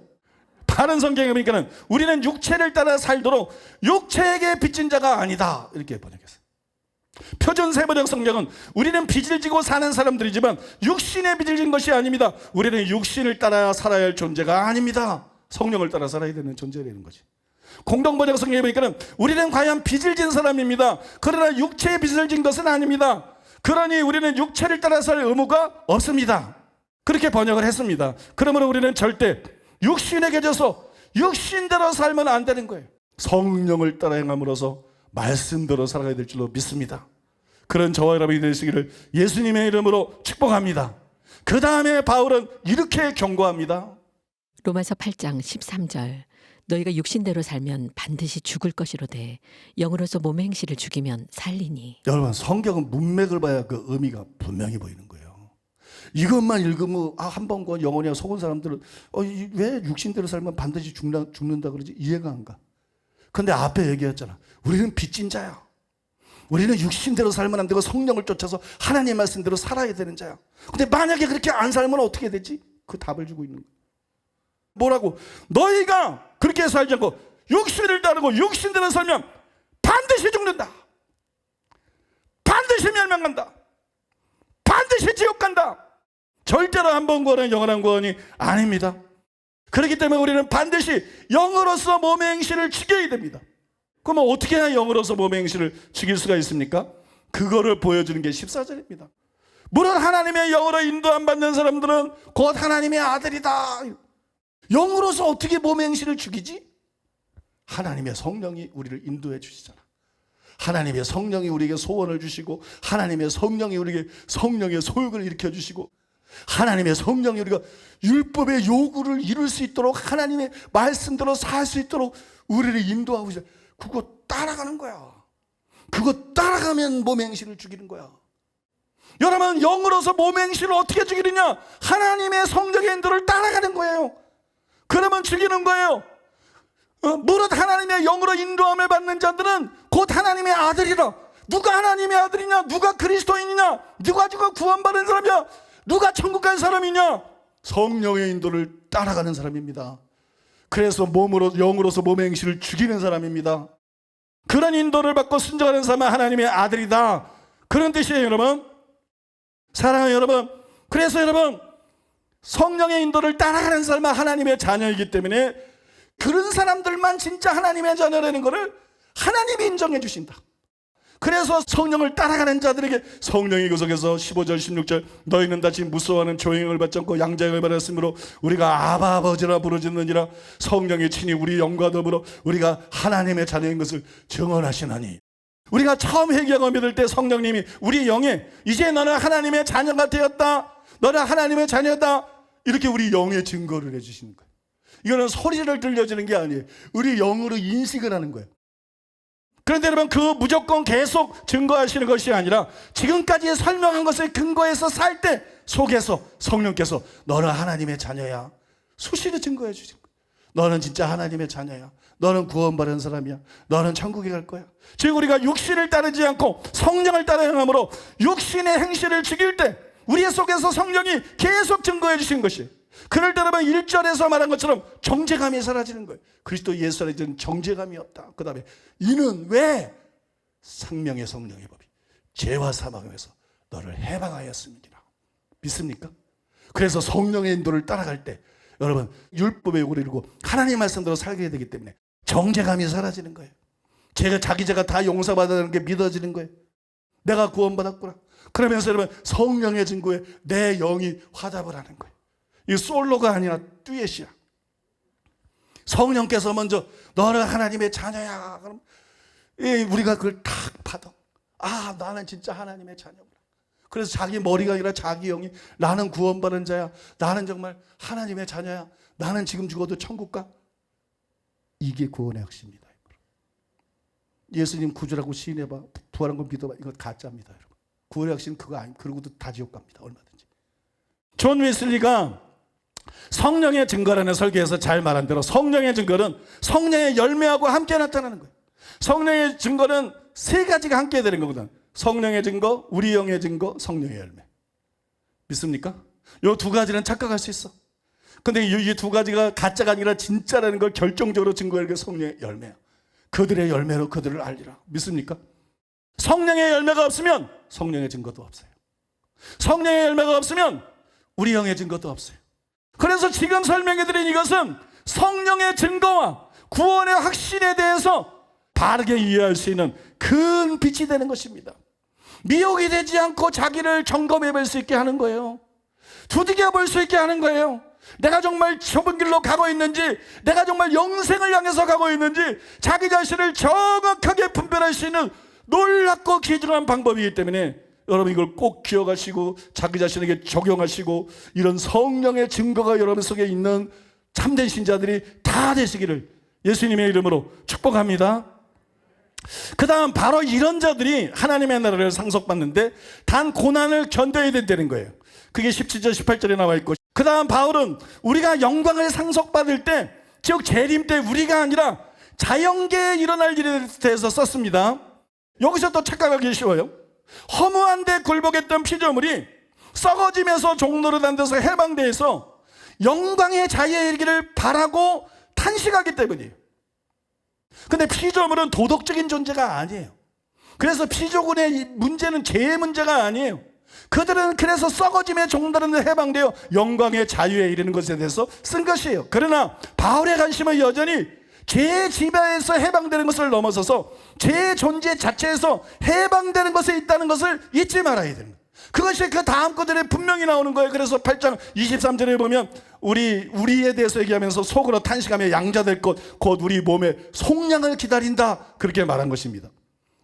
바른 성경에 보니까는 우리는 육체를 따라 살도록 육체에게 빚진 자가 아니다 이렇게 번역했어요. 표준 세번역 성경은 우리는 빚을 지고 사는 사람들이지만 육신의 빚을 진 것이 아닙니다. 우리는 육신을 따라 살아야 할 존재가 아닙니다. 성령을 따라 살아야 되는 존재라는 거지. 공동번역 성경에 보니까는 우리는 과연 빚을 진 사람입니다. 그러나 육체의 빚을 진 것은 아닙니다. 그러니 우리는 육체를 따라 살 의무가 없습니다. 그렇게 번역을 했습니다. 그러므로 우리는 절대 육신에게 져서 육신대로 살면 안 되는 거예요. 성령을 따라 행함으로써 말씀대로 살아가야 될 줄로 믿습니다. 그런 저와 여러분이 되시기를 예수님의 이름으로 축복합니다. 그 다음에 바울은 이렇게 경고합니다. 로마서 8장 13절. 너희가 육신대로 살면 반드시 죽을 것이로되 영으로서 몸의 행실을 죽이면 살리니. 여러분, 성경은 문맥을 봐야 그 의미가 분명히 보이는 거예요. 이것만 읽으면 한 번과 영혼이 속은 사람들은 왜 육신대로 살면 반드시 죽는다 그러지? 이해가 안 가. 근데 앞에 얘기했잖아. 우리는 빚진 자야. 우리는 육신대로 살면 안 되고 성령을 쫓아서 하나님의 말씀대로 살아야 되는 자야. 근데 만약에 그렇게 안 살면 어떻게 되지? 그 답을 주고 있는 거야. 뭐라고? 너희가 그렇게 살지 않고 육신을 따르고 육신대로 살면 반드시 죽는다. 반드시 멸망한다. 반드시 지옥 간다. 절대로 한 번 구원은 영원한 구원이 아닙니다. 그렇기 때문에 우리는 반드시 영으로서 몸의 행실을 죽여야 됩니다. 그러면 어떻게 해야 영으로서 몸의 행실을 죽일 수가 있습니까? 그거를 보여주는 게 14절입니다. 물론 하나님의 영으로 인도 안 받는 사람들은 곧 하나님의 아들이다. 영으로서 어떻게 몸의 행실을 죽이지? 하나님의 성령이 우리를 인도해 주시잖아. 하나님의 성령이 우리에게 소원을 주시고, 하나님의 성령이 우리에게 성령의 소욕을 일으켜 주시고, 하나님의 성령이 우리가 율법의 요구를 이룰 수 있도록, 하나님의 말씀대로 살 수 있도록 우리를 인도하고 있어요. 그거 따라가는 거야. 그거 따라가면 몸의 행실을 죽이는 거야. 여러분, 영으로서 몸의 행실을 어떻게 죽이느냐? 하나님의 성령의 인도를 따라가는 거예요. 그러면 죽이는 거예요. 무릇 하나님의 영으로 인도함을 받는 자들은 곧 하나님의 아들이라. 누가 하나님의 아들이냐? 누가 그리스도인이냐? 누가 구원받은 사람이냐? 누가 천국 갈 사람이냐? 성령의 인도를 따라가는 사람입니다. 그래서 영으로서 몸의 행실을 죽이는 사람입니다. 그런 인도를 받고 순종하는 사람은 하나님의 아들이다. 그런 뜻이에요, 여러분. 사랑하는 여러분. 그래서 여러분, 성령의 인도를 따라가는 사람은 하나님의 자녀이기 때문에 그런 사람들만 진짜 하나님의 자녀라는 것을 하나님이 인정해 주신다. 그래서 성령을 따라가는 자들에게 성령이 구속해서 15절 16절 너희는 다시 무서워하는 조형을 받지 않고 양자형을 받았으므로 우리가 아바 아버지라 부르짖느니라. 성령이 친히 우리 영과 더불어 우리가 하나님의 자녀인 것을 증언하시나니. 우리가 처음 회개하고 믿을 때 성령님이 우리 영에 이제 너는 하나님의 자녀가 되었다. 너는 하나님의 자녀다. 이렇게 우리 영의 증거를 해주시는 거예요. 이거는 소리를 들려주는 게 아니에요. 우리 영으로 인식을 하는 거예요. 그런데 여러분, 그 무조건 계속 증거하시는 것이 아니라 지금까지 설명한 것을 근거해서 살 때 속에서 성령께서 너는 하나님의 자녀야. 수시로 증거해 주시는 거예요. 너는 진짜 하나님의 자녀야. 너는 구원받은 사람이야. 너는 천국에 갈 거야. 즉 우리가 육신을 따르지 않고 성령을 따라 행함으로 육신의 행실을 죽일 때 우리의 속에서 성령이 계속 증거해 주신 것이에요. 그럴 때 여러분 1절에서 말한 것처럼 정죄감이 사라지는 거예요. 그리스도 예수 안에 있는 정죄감이 없다. 그 다음에 이는 왜? 생명의 성령의 법이 죄와 사망에서 너를 해방하였습니다. 믿습니까? 그래서 성령의 인도를 따라갈 때 여러분 율법의 요구를 이루고 하나님의 말씀대로 살게 되기 때문에 정죄감이 사라지는 거예요. 자기 죄가 다 용서받아는 게 믿어지는 거예요. 내가 구원받았구나. 그러면서 여러분 성령의 증거에 내 영이 화답을 하는 거예요. 이 솔로가 아니라 듀엣이야. 성령께서 먼저 너는 하나님의 자녀야. 그럼 우리가 그걸 탁 받아. 아, 나는 진짜 하나님의 자녀구나. 그래서 자기 머리가 아니라 자기 영이 나는 구원받은 자야. 나는 정말 하나님의 자녀야. 나는 지금 죽어도 천국 가. 이게 구원의 핵심입니다. 예수님 구주라고 시인해봐. 부활한 거 믿어봐. 이거 가짜입니다, 여러분. 구원의 핵심 그거 아니고 그러고도 다 지옥 갑니다. 얼마든지. 존 웨슬리가 성령의 증거라는 설교에서 잘 말한 대로 성령의 증거는 성령의 열매하고 함께 나타나는 거예요. 성령의 증거는 세 가지가 함께 되는 거거든. 성령의 증거, 우리 영의 증거, 성령의 열매. 믿습니까? 이 두 가지는 착각할 수 있어. 근데 이 두 가지가 가짜가 아니라 진짜라는 걸 결정적으로 증거하는 게 성령의 열매야. 그들의 열매로 그들을 알리라. 믿습니까? 성령의 열매가 없으면 성령의 증거도 없어요. 성령의 열매가 없으면 우리 영의 증거도 없어요. 그래서 지금 설명해드린 이것은 성령의 증거와 구원의 확신에 대해서 바르게 이해할 수 있는 큰 빛이 되는 것입니다. 미혹이 되지 않고 자기를 점검해 볼 수 있게 하는 거예요. 두들겨 볼 수 있게 하는 거예요. 내가 정말 좁은 길로 가고 있는지, 내가 정말 영생을 향해서 가고 있는지 자기 자신을 정확하게 분별할 수 있는 놀랍고 귀중한 방법이기 때문에 여러분 이걸 꼭 기억하시고 자기 자신에게 적용하시고 이런 성령의 증거가 여러분 속에 있는 참된 신자들이 다 되시기를 예수님의 이름으로 축복합니다. 그 다음 바로 이런 자들이 하나님의 나라를 상속받는데 단 고난을 견뎌야 된다는 거예요. 그게 17절 18절에 나와 있고, 그 다음 바울은 우리가 영광을 상속받을 때, 즉 재림 때 우리가 아니라 자연계에 일어날 일에 대해서 썼습니다. 여기서 또 착각하기 쉬워요. 허무한 데 굴복했던 피조물이 썩어지면서 종노릇한 데서 해방돼서 영광의 자유에 이르기를 바라고 탄식하기 때문이에요. 근데 피조물은 도덕적인 존재가 아니에요. 그래서 피조군의 문제는 죄의 문제가 아니에요. 그들은 그래서 썩어짐에 종노릇한 데 해방되어 영광의 자유에 이르는 것에 대해서 쓴 것이에요. 그러나 바울의 관심은 여전히 죄의 지배에서 해방되는 것을 넘어서서 죄의 존재 자체에서 해방되는 것에 있다는 것을 잊지 말아야 됩니다. 그것이 그 다음 구절에 분명히 나오는 거예요. 그래서 8장 23절에 보면 우리에 대해서 얘기하면서 속으로 탄식하며 양자될 것 곧 우리 몸에 속량을 기다린다, 그렇게 말한 것입니다.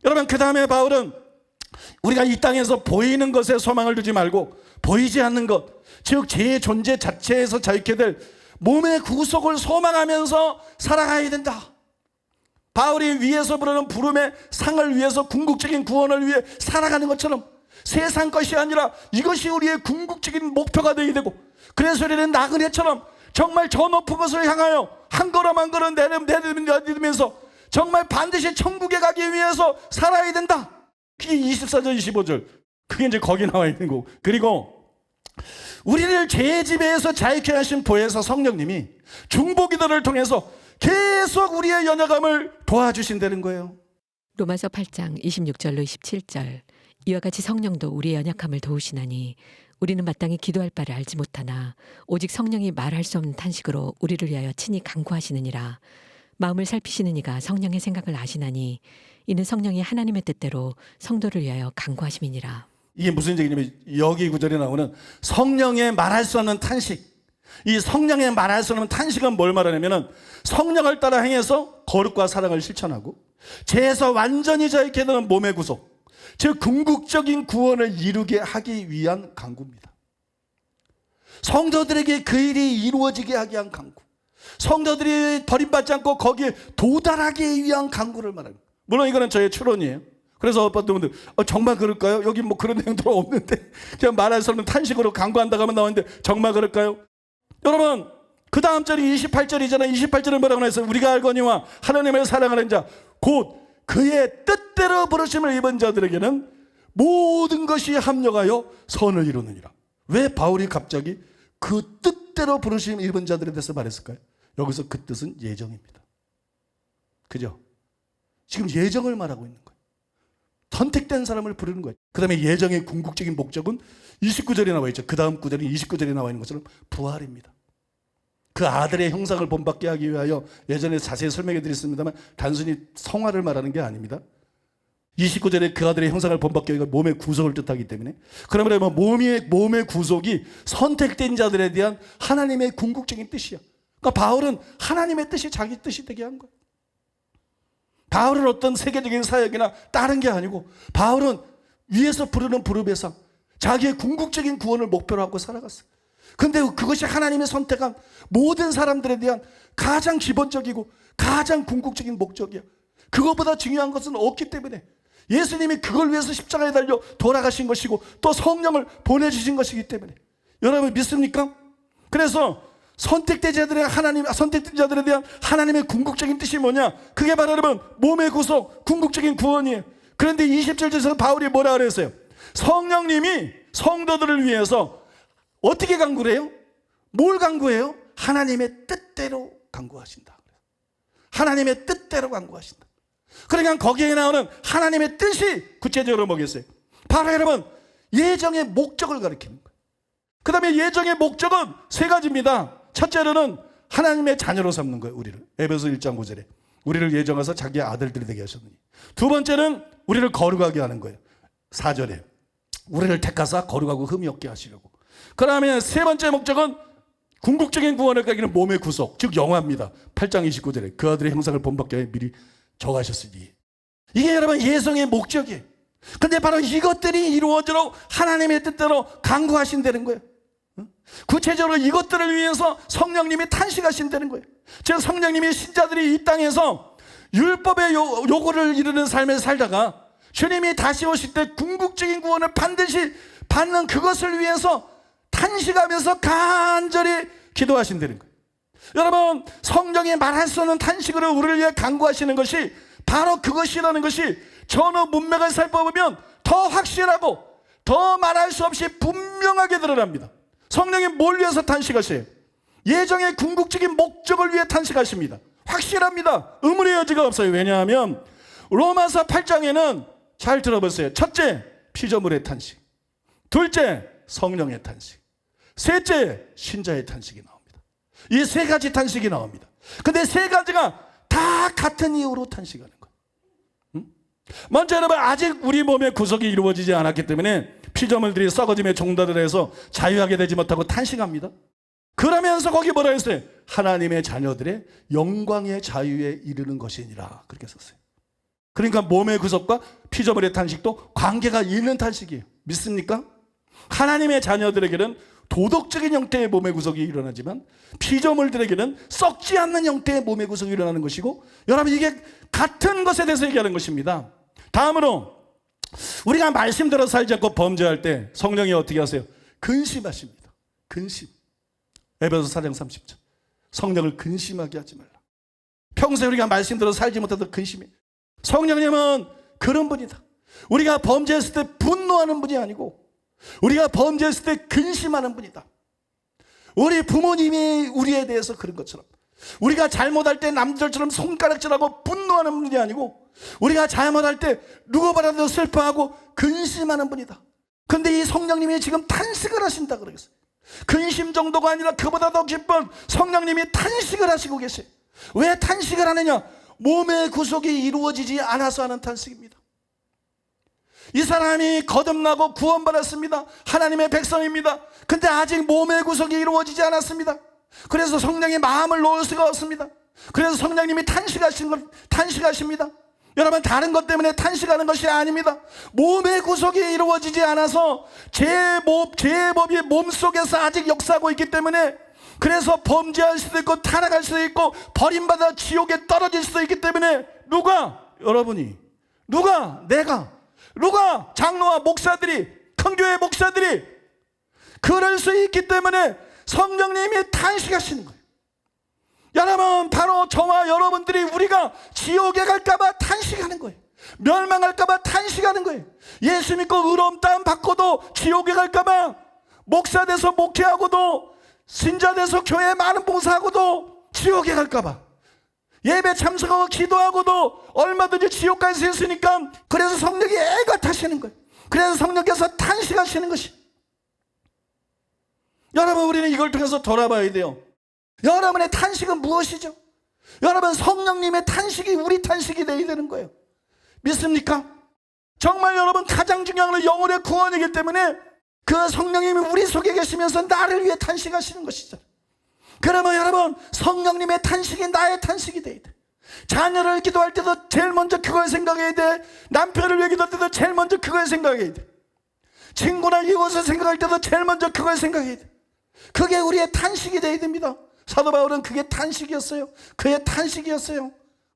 여러분, 그 다음에 바울은 우리가 이 땅에서 보이는 것에 소망을 두지 말고 보이지 않는 것, 즉 죄의 존재 자체에서 자유케 될 몸의 구속을 소망하면서 살아가야 된다. 바울이 위에서 부르는 부름의 상을 위해서 궁극적인 구원을 위해 살아가는 것처럼 세상 것이 아니라 이것이 우리의 궁극적인 목표가 되어야 되고, 그래서 우리는 나그네처럼 정말 저 높은 것을 향하여 한 걸음 한 걸음 내딛으면서 정말 반드시 천국에 가기 위해서 살아야 된다. 그게 24절 25절, 그게 이제 거기 나와 있는 거고, 그리고 우리를 죄의 지배에서 자유케 하신 보혜사 성령님이 중보기도를 통해서 계속 우리의 연약함을 도와주신다는 거예요. 로마서 8장 26절로 27절, 이와 같이 성령도 우리의 연약함을 도우시나니 우리는 마땅히 기도할 바를 알지 못하나 오직 성령이 말할 수 없는 탄식으로 우리를 위하여 친히 간구하시느니라. 마음을 살피시는 이가 성령의 생각을 아시나니 이는 성령이 하나님의 뜻대로 성도를 위하여 간구하심이니라. 이게 무슨 얘기냐면, 여기 구절에 나오는 성령의 말할 수 없는 탄식, 이 성령의 말할 수 없는 탄식은 뭘 말하냐면 성령을 따라 행해서 거룩과 사랑을 실천하고 죄에서 완전히 자유케 되는 몸의 구속, 즉 궁극적인 구원을 이루게 하기 위한 간구입니다. 성도들에게 그 일이 이루어지게 하기 위한 간구, 성도들이 버림받지 않고 거기에 도달하기 위한 간구를 말합니다. 물론 이거는 저의 추론이에요. 그래서 어떤 분들 정말 그럴까요? 여기 뭐 그런 내용들은 없는데 그냥 말할 수 없는 탄식으로 간구한다고 하면 나오는데 정말 그럴까요? 여러분, 그 다음 절이 28절이잖아요. 28절은 뭐라고 했어요? 우리가 알거니와 하나님을 사랑하는 자 곧 그의 뜻대로 부르심을 입은 자들에게는 모든 것이 합력하여 선을 이루느니라. 왜 바울이 갑자기 그 뜻대로 부르심 입은 자들에 대해서 말했을까요? 여기서 그 뜻은 예정입니다. 그죠? 지금 예정을 말하고 있는 거예요. 선택된 사람을 부르는 거예요. 그 다음에 예정의 궁극적인 목적은 29절에 나와 있죠. 그 다음 구절이 29절에 나와 있는 것처럼 부활입니다. 그 아들의 형상을 본받게 하기 위하여 예전에 자세히 설명해 드렸습니다만 단순히 성화를 말하는 게 아닙니다. 29절에 그 아들의 형상을 본받게 하기 위해 몸의 구속을 뜻하기 때문에, 그러면 몸의 구속이 선택된 자들에 대한 하나님의 궁극적인 뜻이야. 그러니까 바울은 하나님의 뜻이 자기 뜻이 되게 한 거예요. 바울은 어떤 세계적인 사역이나 다른 게 아니고 바울은 위에서 부르는 부름에서 자기의 궁극적인 구원을 목표로 하고 살아갔어요. 근데 그것이 하나님의 선택한 모든 사람들에 대한 가장 기본적이고 가장 궁극적인 목적이야. 그것보다 중요한 것은 없기 때문에 예수님이 그걸 위해서 십자가에 달려 돌아가신 것이고 또 성령을 보내주신 것이기 때문에, 여러분 믿습니까? 그래서 선택된 자들에 대한 하나님의 궁극적인 뜻이 뭐냐? 그게 바로 여러분 몸의 구속, 궁극적인 구원이에요. 그런데 27절에서 바울이 뭐라 그랬어요? 성령님이 성도들을 위해서 어떻게 간구를 해요? 뭘 간구해요? 하나님의 뜻대로 간구하신다. 하나님의 뜻대로 간구하신다. 그러니까 거기에 나오는 하나님의 뜻이 구체적으로 뭐겠어요? 바로 여러분 예정의 목적을 가리키는 거예요. 그 다음에 예정의 목적은 세 가지입니다. 첫째로는 하나님의 자녀로 삼는 거예요. 우리를 에베소 1장 9절에 우리를 예정하사 자기의 아들들이 되게 하셨느니. 두 번째는 우리를 거룩하게 하는 거예요. 4절에 우리를 택하사 거룩하고 흠이 없게 하시려고. 그 다음에 세 번째 목적은 궁극적인 구원을 가기는 몸의 구속, 즉 영화입니다. 8장 29절에 그 아들의 형상을 본받게 하여 미리 정하셨으니. 이게 여러분 예정의 목적이에요. 근데 바로 이것들이 이루어지도록 하나님의 뜻대로 간구하신다는 거예요. 구체적으로 이것들을 위해서 성령님이 탄식하신다는 거예요. 즉 성령님이 신자들이 이 땅에서 율법의 요구를 이루는 삶을 살다가 주님이 다시 오실 때 궁극적인 구원을 반드시 받는 그것을 위해서 탄식하면서 간절히 기도하신다는 거예요. 여러분, 성령이 말할 수 없는 탄식으로 우리를 위해 간구하시는 것이 바로 그것이라는 것이 전후 문맥을 살펴보면 더 확실하고 더 말할 수 없이 분명하게 드러납니다. 성령이 뭘 위해서 탄식하세요? 예정의 궁극적인 목적을 위해 탄식하십니다. 확실합니다. 의문의 여지가 없어요. 왜냐하면 로마서 8장에는 잘 들어보세요. 첫째, 피조물의 탄식. 둘째, 성령의 탄식. 셋째, 신자의 탄식이 나옵니다. 이 세 가지 탄식이 나옵니다. 근데 세 가지가 다 같은 이유로 탄식하는 거예요. 먼저 여러분, 아직 우리 몸의 구속이 이루어지지 않았기 때문에 피조물들이 썩어짐에 종달을 해서 자유하게 되지 못하고 탄식합니다. 그러면서 거기 뭐라 했어요? 하나님의 자녀들의 영광의 자유에 이르는 것이니라, 그렇게 썼어요. 그러니까 몸의 구속과 피조물의 탄식도 관계가 있는 탄식이에요. 믿습니까? 하나님의 자녀들에게는 도덕적인 형태의 몸의 구속이 일어나지만 피조물들에게는 썩지 않는 형태의 몸의 구속이 일어나는 것이고, 여러분, 이게 같은 것에 대해서 얘기하는 것입니다. 다음으로 우리가 말씀대로 살지 않고 범죄할 때 성령이 어떻게 하세요? 근심하십니다. 근심. 에베소서 4장 30절. 성령을 근심하게 하지 말라. 평소에 우리가 말씀대로 살지 못해도 근심해. 성령님은 그런 분이다. 우리가 범죄했을 때 분노하는 분이 아니고 우리가 범죄했을 때 근심하는 분이다. 우리 부모님이 우리에 대해서 그런 것처럼 우리가 잘못할 때 남들처럼 손가락질하고 분노하는 분이 아니고 우리가 잘못할 때 누구보다도 슬퍼하고 근심하는 분이다. 근데 이 성령님이 지금 탄식을 하신다 그러겠어요. 근심 정도가 아니라 그보다 더 깊은 성령님이 탄식을 하시고 계세요. 왜 탄식을 하느냐? 몸의 구속이 이루어지지 않아서 하는 탄식입니다. 이 사람이 거듭나고 구원받았습니다. 하나님의 백성입니다. 근데 아직 몸의 구속이 이루어지지 않았습니다. 그래서 성령의 마음을 놓을 수가 없습니다. 그래서 성령님이 탄식하십니다. 여러분, 다른 것 때문에 탄식하는 것이 아닙니다. 몸의 구속이 이루어지지 않아서 죄의 법이 몸속에서 아직 역사하고 있기 때문에, 그래서 범죄할 수도 있고 타락할 수도 있고 버림받아 지옥에 떨어질 수도 있기 때문에, 누가? 여러분이, 내가, 장로와 목사들이, 큰교회 목사들이 그럴 수 있기 때문에 성령님이 탄식하시는 거예요. 여러분, 바로 저와 여러분들이 우리가 지옥에 갈까봐 탄식하는 거예요. 멸망할까봐 탄식하는 거예요. 예수 믿고 의로움 다운 받고도 지옥에 갈까봐, 목사 돼서 목회하고도 신자 돼서 교회에 많은 봉사하고도 지옥에 갈까봐, 예배 참석하고 기도하고도 얼마든지 지옥 갈 수 있으니까, 그래서 성령이 애가 타시는 거예요. 그래서 성령께서 탄식하시는 것이. 여러분, 우리는 이걸 통해서 돌아봐야 돼요. 여러분의 탄식은 무엇이죠? 여러분, 성령님의 탄식이 우리 탄식이 되어야 되는 거예요. 믿습니까? 정말 여러분, 가장 중요한 건 영혼의 구원이기 때문에 그 성령님이 우리 속에 계시면서 나를 위해 탄식하시는 것이죠. 그러면 여러분, 성령님의 탄식이 나의 탄식이 되어야 돼. 자녀를 기도할 때도 제일 먼저 그걸 생각해야 돼. 남편을 위해 기도할 때도 제일 먼저 그걸 생각해야 돼. 친구나 이웃을 생각할 때도 제일 먼저 그걸 생각해야 돼. 그게 우리의 탄식이 되어야 됩니다. 사도 바울은 그게 탄식이었어요. 그의 탄식이었어요.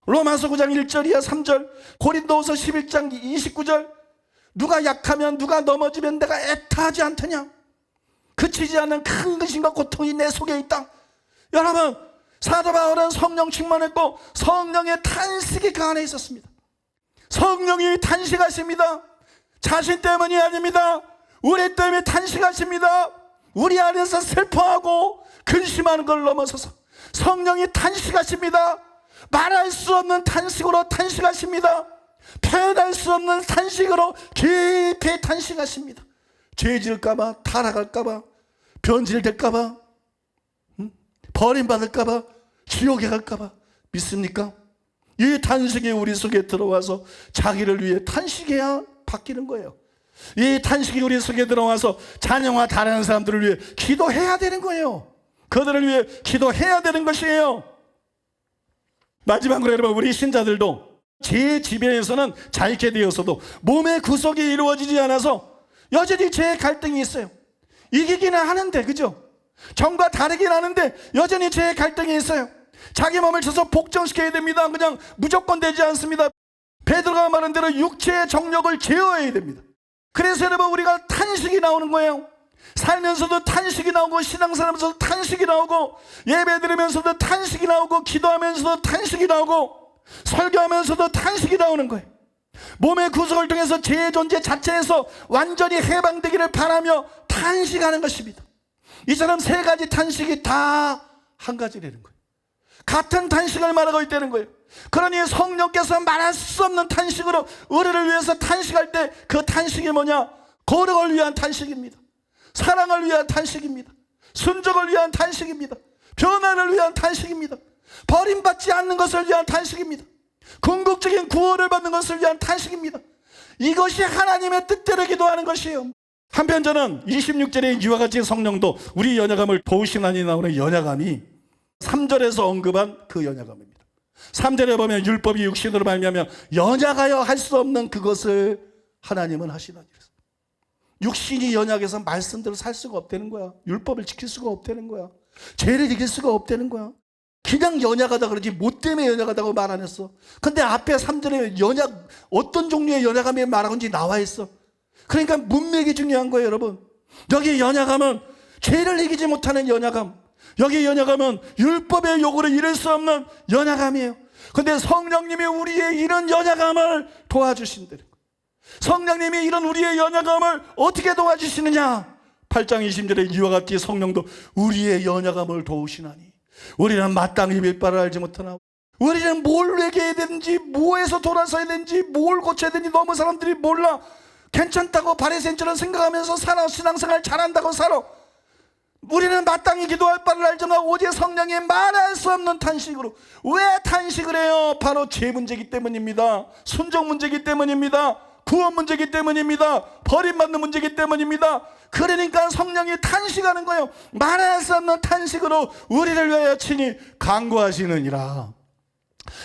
로마서 9장 1절이야 3절, 고린도후서 11장 29절. 누가 약하면, 누가 넘어지면 내가 애타하지 않더냐? 그치지 않는 큰 근심과 고통이 내 속에 있다. 여러분, 사도 바울은 성령 충만했고 성령의 탄식이 그 안에 있었습니다. 성령이 탄식하십니다. 자신 때문이 아닙니다. 우리 때문에 탄식하십니다. 우리 안에서 슬퍼하고 근심하는 걸 넘어서서 성령이 탄식하십니다. 말할 수 없는 탄식으로 탄식하십니다. 표현할 수 없는 탄식으로 깊이 탄식하십니다. 죄 지을까봐, 타락할까봐, 변질될까봐, 버림받을까봐, 지옥에 갈까봐. 믿습니까? 이 탄식이 우리 속에 들어와서 자기를 위해 탄식해야 바뀌는 거예요. 이 탄식이 우리 속에 들어와서 자녀와 다른 사람들을 위해 기도해야 되는 거예요. 그들을 위해 기도해야 되는 것이에요. 마지막으로 여러분, 우리 신자들도 죄의 지배에서는 자유케 되었어도 몸의 구속이 이루어지지 않아서 여전히 죄의 갈등이 있어요. 이기기는 하는데, 그죠? 정과 다르긴 하는데 여전히 죄의 갈등이 있어요. 자기 몸을 쳐서 복종시켜야 됩니다. 그냥 무조건 되지 않습니다. 베드로가 말한 대로 육체의 정력을 제어해야 됩니다. 그래서 여러분, 우리가 탄식이 나오는 거예요. 살면서도 탄식이 나오고, 신앙생활하면서도 탄식이 나오고, 예배드리면서도 탄식이 나오고, 기도하면서도 탄식이 나오고, 설교하면서도 탄식이 나오는 거예요. 몸의 구속을 통해서 죄의 존재 자체에서 완전히 해방되기를 바라며 탄식하는 것입니다. 이처럼 세 가지 탄식이 다 한 가지라는 거예요. 같은 탄식을 말하고 있다는 거예요. 그러니 성령께서 말할 수 없는 탄식으로 우리를 위해서 탄식할 때 그 탄식이 뭐냐? 거룩을 위한 탄식입니다. 사랑을 위한 탄식입니다. 순종을 위한 탄식입니다. 변화를 위한 탄식입니다. 버림받지 않는 것을 위한 탄식입니다. 궁극적인 구원을 받는 것을 위한 탄식입니다. 이것이 하나님의 뜻대로 기도하는 것이에요. 한편 저는 26절에 이와 같이 성령도 우리 연약함을 도우시나니 나오는 연약함이 3절에서 언급한 그 연약함입니다. 3절에 보면 율법이 육신으로 말미암아 연약하여 할 수 없는 그것을 하나님은 하시나니. 육신이 연약해서 말씀대로 살 수가 없다는 거야. 율법을 지킬 수가 없다는 거야. 죄를 이길 수가 없다는 거야. 그냥 연약하다 그러지 뭐 때문에 연약하다고 말 안 했어. 근데 앞에 3절에 연약, 어떤 종류의 연약함이 말하고 있는지 나와 있어. 그러니까 문맥이 중요한 거예요, 여러분. 여기 연약함은 죄를 이기지 못하는 연약함, 여기 연약함은 율법의 요구를 이룰 수 없는 연약함이에요. 근데 성령님이 우리의 이런 연약함을 도와주신다는 거예요. 성령님이 이런 우리의 연약함을 어떻게 도와주시느냐? 8장 20절에 이와 같이 성령도 우리의 연약함을 도우시나니. 우리는 마땅히 몇 바를 알지 못하나, 우리는 뭘 얘기해야 되는지, 뭐에서 돌아서야 되는지, 뭘 고쳐야 되는지 너무 사람들이 몰라. 괜찮다고 바리새인처럼 생각하면서 살아. 신앙생활 잘한다고 살아. 우리는 마땅히 기도할 바를 알지만 오직 성령이 말할 수 없는 탄식으로. 왜 탄식을 해요? 바로 죄 문제이기 때문입니다. 순종 문제이기 때문입니다. 구원 문제이기 때문입니다. 버림받는 문제이기 때문입니다. 그러니까 성령이 탄식하는 거예요. 말할 수 없는 탄식으로 우리를 위하여 친히 간구하시느니라.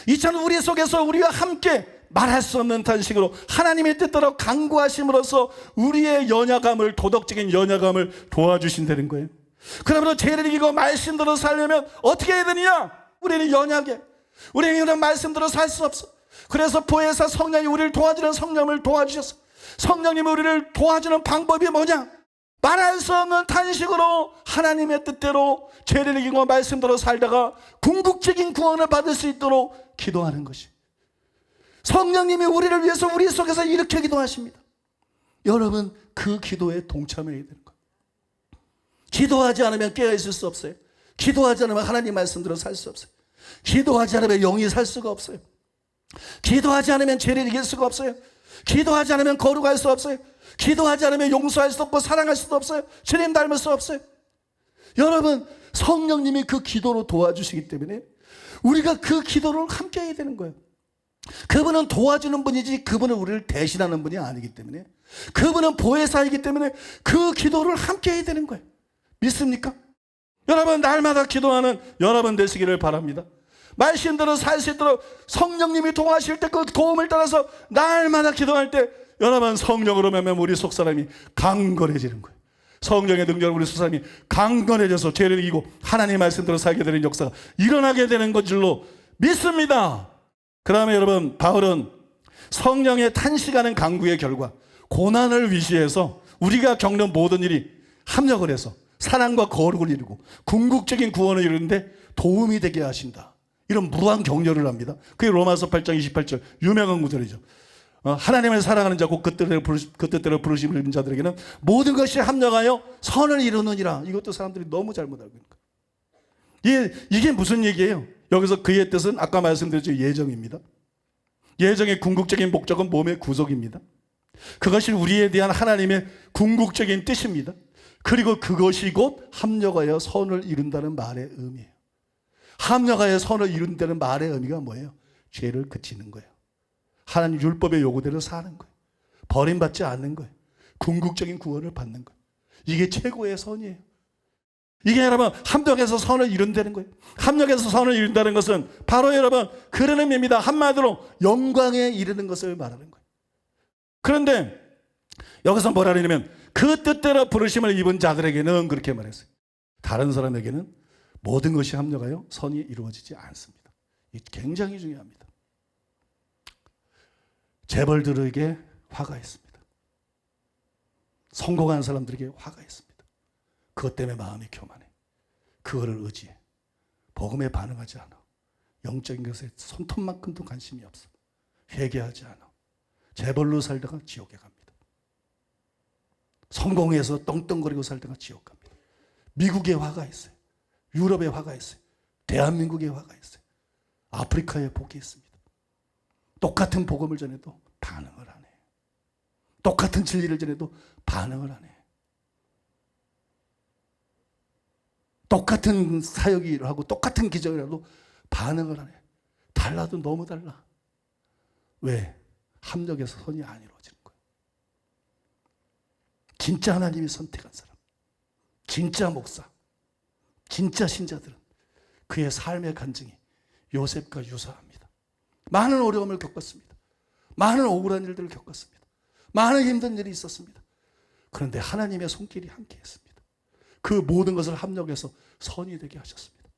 이처럼 우리 속에서 우리와 함께 말할 수 없는 탄식으로 하나님의 뜻대로 간구하심으로써 우리의 연약함을, 도덕적인 연약함을 도와주신다는 거예요. 그러므로 죄를 이기고 말씀대로 살려면 어떻게 해야 되느냐? 우리는 연약해. 우리는 이런 말씀대로 살 수 없어. 그래서 보혜사 성령이 우리를 도와주는 성령을 도와주셨어. 성령님이 우리를 도와주는 방법이 뭐냐? 말할 수 없는 탄식으로 하나님의 뜻대로 죄를 이기고 말씀대로 살다가 궁극적인 구원을 받을 수 있도록 기도하는 것이. 성령님이 우리를 위해서 우리 속에서 이렇게 기도하십니다. 여러분, 그 기도에 동참해야 되는 거예요. 기도하지 않으면 깨어있을 수 없어요. 기도하지 않으면 하나님 말씀대로 살 수 없어요. 기도하지 않으면 영이 살 수가 없어요. 기도하지 않으면 죄를 이길 수가 없어요. 기도하지 않으면 거룩할 수 없어요. 기도하지 않으면 용서할 수 없고 사랑할 수도 없어요. 주님 닮을 수 없어요. 여러분, 성령님이 그 기도로 도와주시기 때문에 우리가 그 기도를 함께 해야 되는 거예요. 그분은 도와주는 분이지 그분은 우리를 대신하는 분이 아니기 때문에, 그분은 보혜사이기 때문에 그 기도를 함께 해야 되는 거예요. 믿습니까? 여러분, 날마다 기도하는 여러분 되시기를 바랍니다. 말씀대로 살 수 있도록 성령님이 도와주실 때 그 도움을 따라서 날마다 기도할 때 여러분, 성령으로 말미암아 우리 속사람이 강건해지는 거예요. 성령의 능력으로 우리 속사람이 강건해져서 죄를 이기고 하나님 말씀대로 살게 되는 역사가 일어나게 되는 것 줄로 믿습니다. 그 다음에 여러분, 바울은 성령의 탄식하는 강구의 결과 고난을 위시해서 우리가 겪는 모든 일이 합력을 해서 사랑과 거룩을 이루고 궁극적인 구원을 이루는데 도움이 되게 하신다. 이런 무한 격려를 합니다. 그게 로마서 8장 28절 유명한 구절이죠. 하나님을 사랑하는 자 곧 그 뜻대로 부르심을 입은 자들에게는 모든 것이 합력하여 선을 이루느니라. 이것도 사람들이 너무 잘못 알고 있는 거예요. 이게 무슨 얘기예요? 여기서 그의 뜻은 아까 말씀드렸죠. 예정입니다. 예정의 궁극적인 목적은 몸의 구속입니다. 그것이 우리에 대한 하나님의 궁극적인 뜻입니다. 그리고 그것이 곧 합력하여 선을 이룬다는 말의 의미예요. 합력하여 선을 이룬다는 말의 의미가 뭐예요? 죄를 그치는 거예요. 하나님 율법의 요구대로 사는 거예요. 버림받지 않는 거예요. 궁극적인 구원을 받는 거예요. 이게 최고의 선이에요. 이게 여러분 합력해서 선을 이룬다는 거예요. 합력해서 선을 이룬다는 것은 바로 여러분 그런 의미입니다. 한마디로 영광에 이르는 것을 말하는 거예요. 그런데 여기서 뭐라 그러냐면 그 뜻대로 부르심을 입은 자들에게는 그렇게 말했어요. 다른 사람에게는 모든 것이 합력하여 선이 이루어지지 않습니다. 이게 굉장히 중요합니다. 재벌들에게 화가 있습니다. 성공한 사람들에게 화가 있습니다. 그것 때문에 마음이 교만해. 그거를 의지해. 복음에 반응하지 않아. 영적인 것에 손톱만큼도 관심이 없어. 회개하지 않아. 재벌로 살다가 지옥에 갑니다. 성공해서 떵떵거리고 살다가 지옥 갑니다. 미국에 화가 있어요. 유럽에 화가 있어요. 대한민국에 화가 있어요. 아프리카에 복이 있습니다. 똑같은 복음을 전해도 반응을 안 해. 똑같은 진리를 전해도 반응을 안 해. 똑같은 사역을 하고 똑같은 기적을 해도 반응을 안 해. 달라도 너무 달라. 왜? 합력해서 선이 안 이루어지는 거예요. 진짜 하나님이 선택한 사람, 진짜 목사, 진짜 신자들은 그의 삶의 간증이 요셉과 유사합니다. 많은 어려움을 겪었습니다. 많은 억울한 일들을 겪었습니다. 많은 힘든 일이 있었습니다. 그런데 하나님의 손길이 함께했습니다. 그 모든 것을 합력해서 선이 되게 하셨습니다.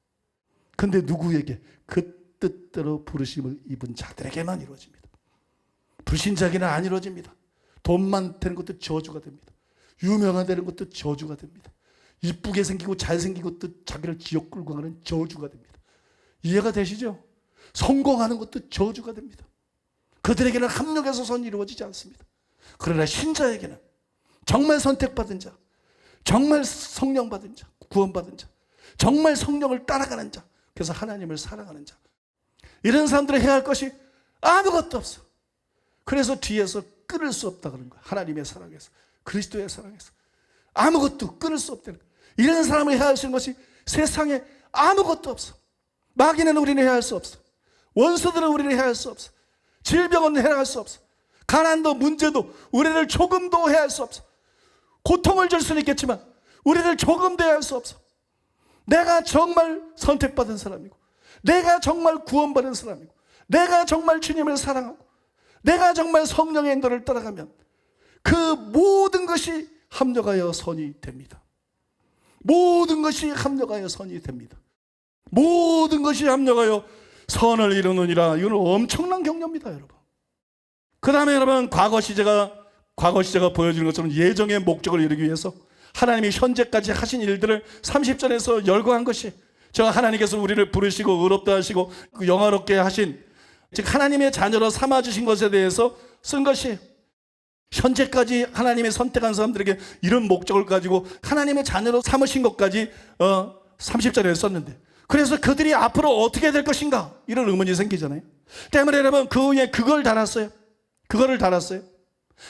그런데 누구에게? 그 뜻대로 부르심을 입은 자들에게만 이루어집니다. 불신자에게는 안 이루어집니다. 돈만 되는 것도 저주가 됩니다. 유명한 되는 것도 저주가 됩니다. 이쁘게 생기고 잘생기고 또 자기를 지옥 끌고 가는 저주가 됩니다. 이해가 되시죠? 성공하는 것도 저주가 됩니다. 그들에게는 합력해서 선이 이루어지지 않습니다. 그러나 신자에게는 정말 선택받은 자, 정말 성령 받은 자, 구원받은 자, 정말 성령을 따라가는 자, 그래서 하나님을 사랑하는 자, 이런 사람들이 해야 할 것이 아무것도 없어. 그래서 뒤에서 끊을 수 없다 그런 거야. 하나님의 사랑에서, 그리스도의 사랑에서 아무것도 끊을 수 없다는 거야. 이런 사람을 해야 할 수 있는 것이 세상에 아무것도 없어. 마귀는 우리는 해야 할 수 없어. 원수들은 우리는 해야 할 수 없어. 질병은 해야 할 수 없어. 가난도 문제도 우리를 조금도 해야 할 수 없어. 고통을 줄 수는 있겠지만 우리를 조금도 해야 할 수 없어. 내가 정말 선택받은 사람이고, 내가 정말 구원받은 사람이고, 내가 정말 주님을 사랑하고, 내가 정말 성령의 인도를 따라가면 그 모든 것이 합력하여 선이 됩니다. 모든 것이 합력하여 선이 됩니다. 모든 것이 합력하여 선을 이루느니라. 이건 엄청난 격려입니다, 여러분. 그 다음에 여러분, 과거 시제가 보여주는 것처럼 예정의 목적을 이루기 위해서 하나님이 현재까지 하신 일들을 30절에서 열거한 것이, 저 하나님께서 우리를 부르시고 의롭다 하시고 영화롭게 하신, 즉 하나님의 자녀로 삼아주신 것에 대해서 쓴 것이, 현재까지 하나님의 선택한 사람들에게 이런 목적을 가지고 하나님의 자녀로 삼으신 것까지 30절에 썼는데, 그래서 그들이 앞으로 어떻게 될 것인가 이런 의문이 생기잖아요. 때문에 여러분, 그 후에 그거를 달았어요.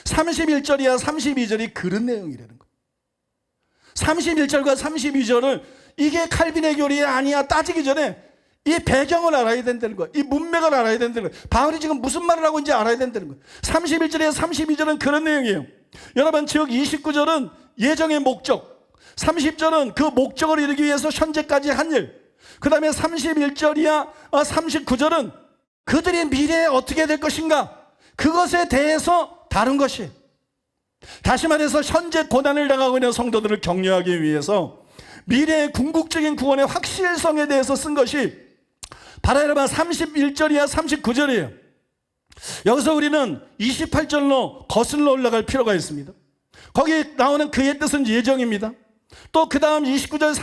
31절이야 32절이 그런 내용이라는 거예요. 31절과 32절을 이게 칼빈의 교리 아니야 따지기 전에 이 배경을 알아야 된다는 거예요. 이 문맥을 알아야 된다는 거예요. 바울이 지금 무슨 말을 하고 있는지 알아야 된다는 거예요. 31절에 32절은 그런 내용이에요. 여러분, 즉 29절은 예정의 목적, 30절은 그 목적을 이루기 위해서 현재까지 한 일, 그 다음에 31절이야 39절은 그들이 미래에 어떻게 될 것인가, 그것에 대해서 다룬 것이, 다시 말해서 현재 고난을 당하고 있는 성도들을 격려하기 위해서 미래의 궁극적인 구원의 확실성에 대해서 쓴 것이 바로 여러분 31절이야 39절이에요. 여기서 우리는 28절로 거슬러 올라갈 필요가 있습니다. 거기 나오는 그의 뜻은 예정입니다. 또 그 다음 29절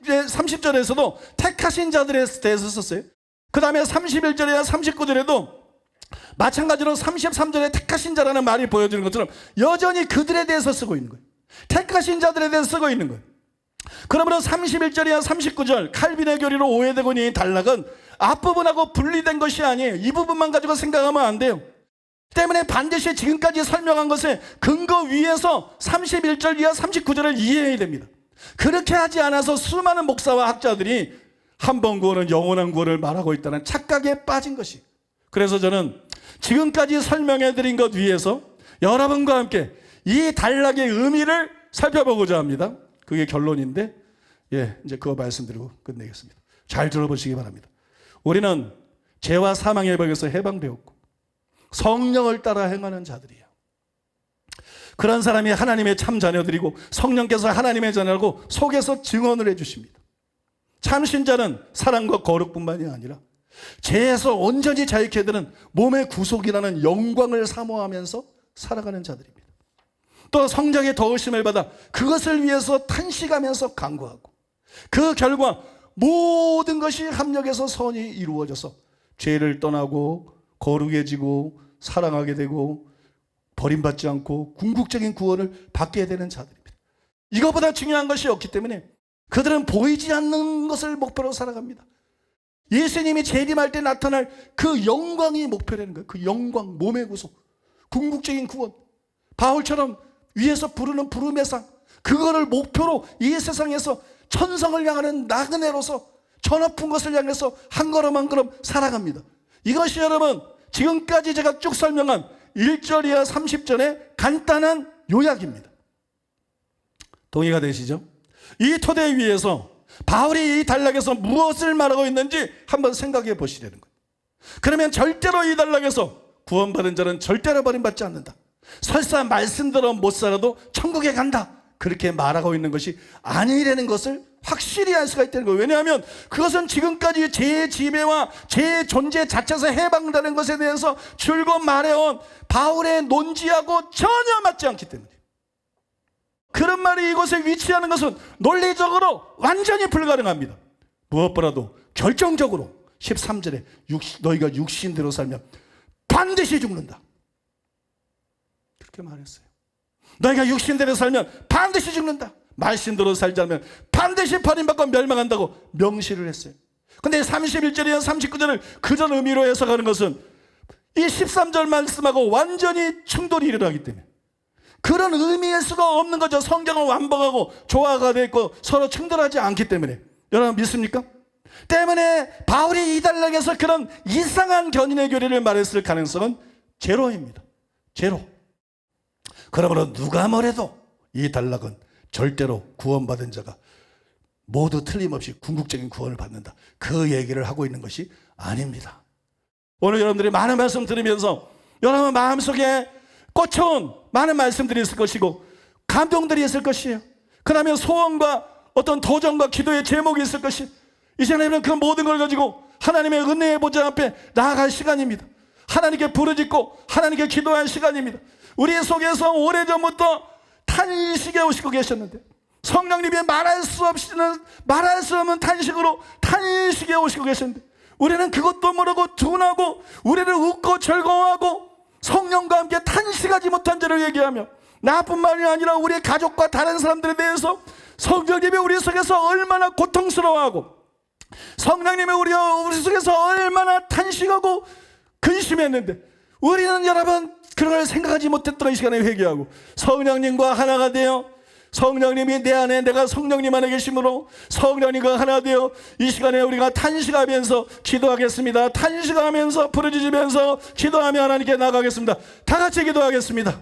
30절에서도 택하신 자들에 대해서 썼어요. 그 다음에 31절이야 39절에도 마찬가지로 33절에 택하신 자라는 말이 보여지는 것처럼 여전히 그들에 대해서 쓰고 있는 거예요. 택하신 자들에 대해서 쓰고 있는 거예요. 그러므로 31절이야 39절 칼빈의 교리로 오해되고 있는 단락은 앞부분하고 분리된 것이 아니에요. 이 부분만 가지고 생각하면 안 돼요. 때문에 반드시 지금까지 설명한 것의 근거 위에서 31절 이하 39절을 이해해야 됩니다. 그렇게 하지 않아서 수많은 목사와 학자들이 한 번 구원은 영원한 구원을 말하고 있다는 착각에 빠진 것이, 그래서 저는 지금까지 설명해 드린 것 위에서 여러분과 함께 이 단락의 의미를 살펴보고자 합니다. 그게 결론인데, 이제 그거 말씀드리고 끝내겠습니다. 잘 들어보시기 바랍니다. 우리는 죄와 사망의 법에서 해방되었고 성령을 따라 행하는 자들이에요. 그런 사람이 하나님의 참 자녀들이고 성령께서 하나님의 자녀라고 속에서 증언을 해주십니다. 참 신자는 사랑과 거룩뿐만이 아니라 죄에서 온전히 자유케 되는 몸의 구속이라는 영광을 사모하면서 살아가는 자들입니다. 또 성령의 더우심을 받아 그것을 위해서 탄식하면서 간구하고 그 결과 모든 것이 합력해서 선이 이루어져서 죄를 떠나고 거룩해지고 사랑하게 되고 버림받지 않고 궁극적인 구원을 받게 되는 자들입니다. 이거보다 중요한 것이 없기 때문에 그들은 보이지 않는 것을 목표로 살아갑니다. 예수님이 재림할 때 나타날 그 영광이 목표라는 거예요. 그 영광, 몸의 구속, 궁극적인 구원. 바울처럼 위에서 부르는 부름의 상, 그거를 목표로 이 세상에서 천성을 향하는 나그네로서 저 높은 것을 향해서 한 걸음 한 걸음 살아갑니다. 이것이 여러분 지금까지 제가 쭉 설명한 1절 이하 30절의 간단한 요약입니다. 동의가 되시죠? 이 토대 위에서 바울이 이 단락에서 무엇을 말하고 있는지 한번 생각해 보시려는 거예요. 그러면 절대로 이 단락에서 구원받은 자는 절대로 버림받지 않는다. 설사 말씀대로 못 살아도 천국에 간다. 그렇게 말하고 있는 것이 아니라는 것을 확실히 알 수가 있다는 거예요. 왜냐하면 그것은 지금까지 죄의 지배와 죄의 존재 자체에서 해방되는 것에 대해서 줄곧 말해온 바울의 논지하고 전혀 맞지 않기 때문에 그런 말이 이곳에 위치하는 것은 논리적으로 완전히 불가능합니다. 무엇보다도 결정적으로 13절에 너희가 육신대로 살면 반드시 죽는다. 그렇게 말했어요. 너희가 육신대로 살면 반드시 죽는다. 말씀대로 살지 않으면 반드시 버림받고 멸망한다고 명시를 했어요. 근데 31절이나 39절을 그전 의미로 해석하는 것은 이 13절 말씀하고 완전히 충돌이 일어나기 때문에 그런 의미일 수가 없는 거죠. 성경은 완벽하고 조화가 되어 있고 서로 충돌하지 않기 때문에. 여러분 믿습니까? 때문에 바울이 이 단락에서 그런 이상한 견인의 교리를 말했을 가능성은 제로입니다. 제로. 그러므로 누가 뭐래도 이 단락은 절대로 구원받은 자가 모두 틀림없이 궁극적인 구원을 받는다. 그 얘기를 하고 있는 것이 아닙니다. 오늘 여러분들이 많은 말씀 들으면서 여러분 마음속에 꽂혀온 많은 말씀들이 있을 것이고 감동들이 있을 것이에요. 그 다음에 소원과 어떤 도전과 기도의 제목이 있을 것이 이제는 그 모든 걸 가지고 하나님의 은혜의 보좌 앞에 나아갈 시간입니다. 하나님께 부르짖고 하나님께 기도할 시간입니다. 우리 속에서 오래전부터 탄식에 오시고 계셨는데 성령님이 말할 수 없는 탄식으로 탄식에 오시고 계셨는데 우리는 그것도 모르고 둔하고 우리를 웃고 즐거워하고 성령과 함께 탄식하지 못한 자를 얘기하며 나뿐만이 아니라 우리 가족과 다른 사람들에 대해서 성령님이 우리 속에서 얼마나 고통스러워하고 성령님이 우리 속에서 얼마나 탄식하고 근심했는데 우리는 여러분 그런 걸 생각하지 못했던 이 시간에 회개하고 성령님과 하나가 되어 성령님이 내 안에 내가 성령님 안에 계심으로 성령님과 하나 되어 이 시간에 우리가 탄식하면서 기도하겠습니다. 탄식하면서 부르짖으면서 기도하며 하나님께 나가겠습니다. 다 같이 기도하겠습니다.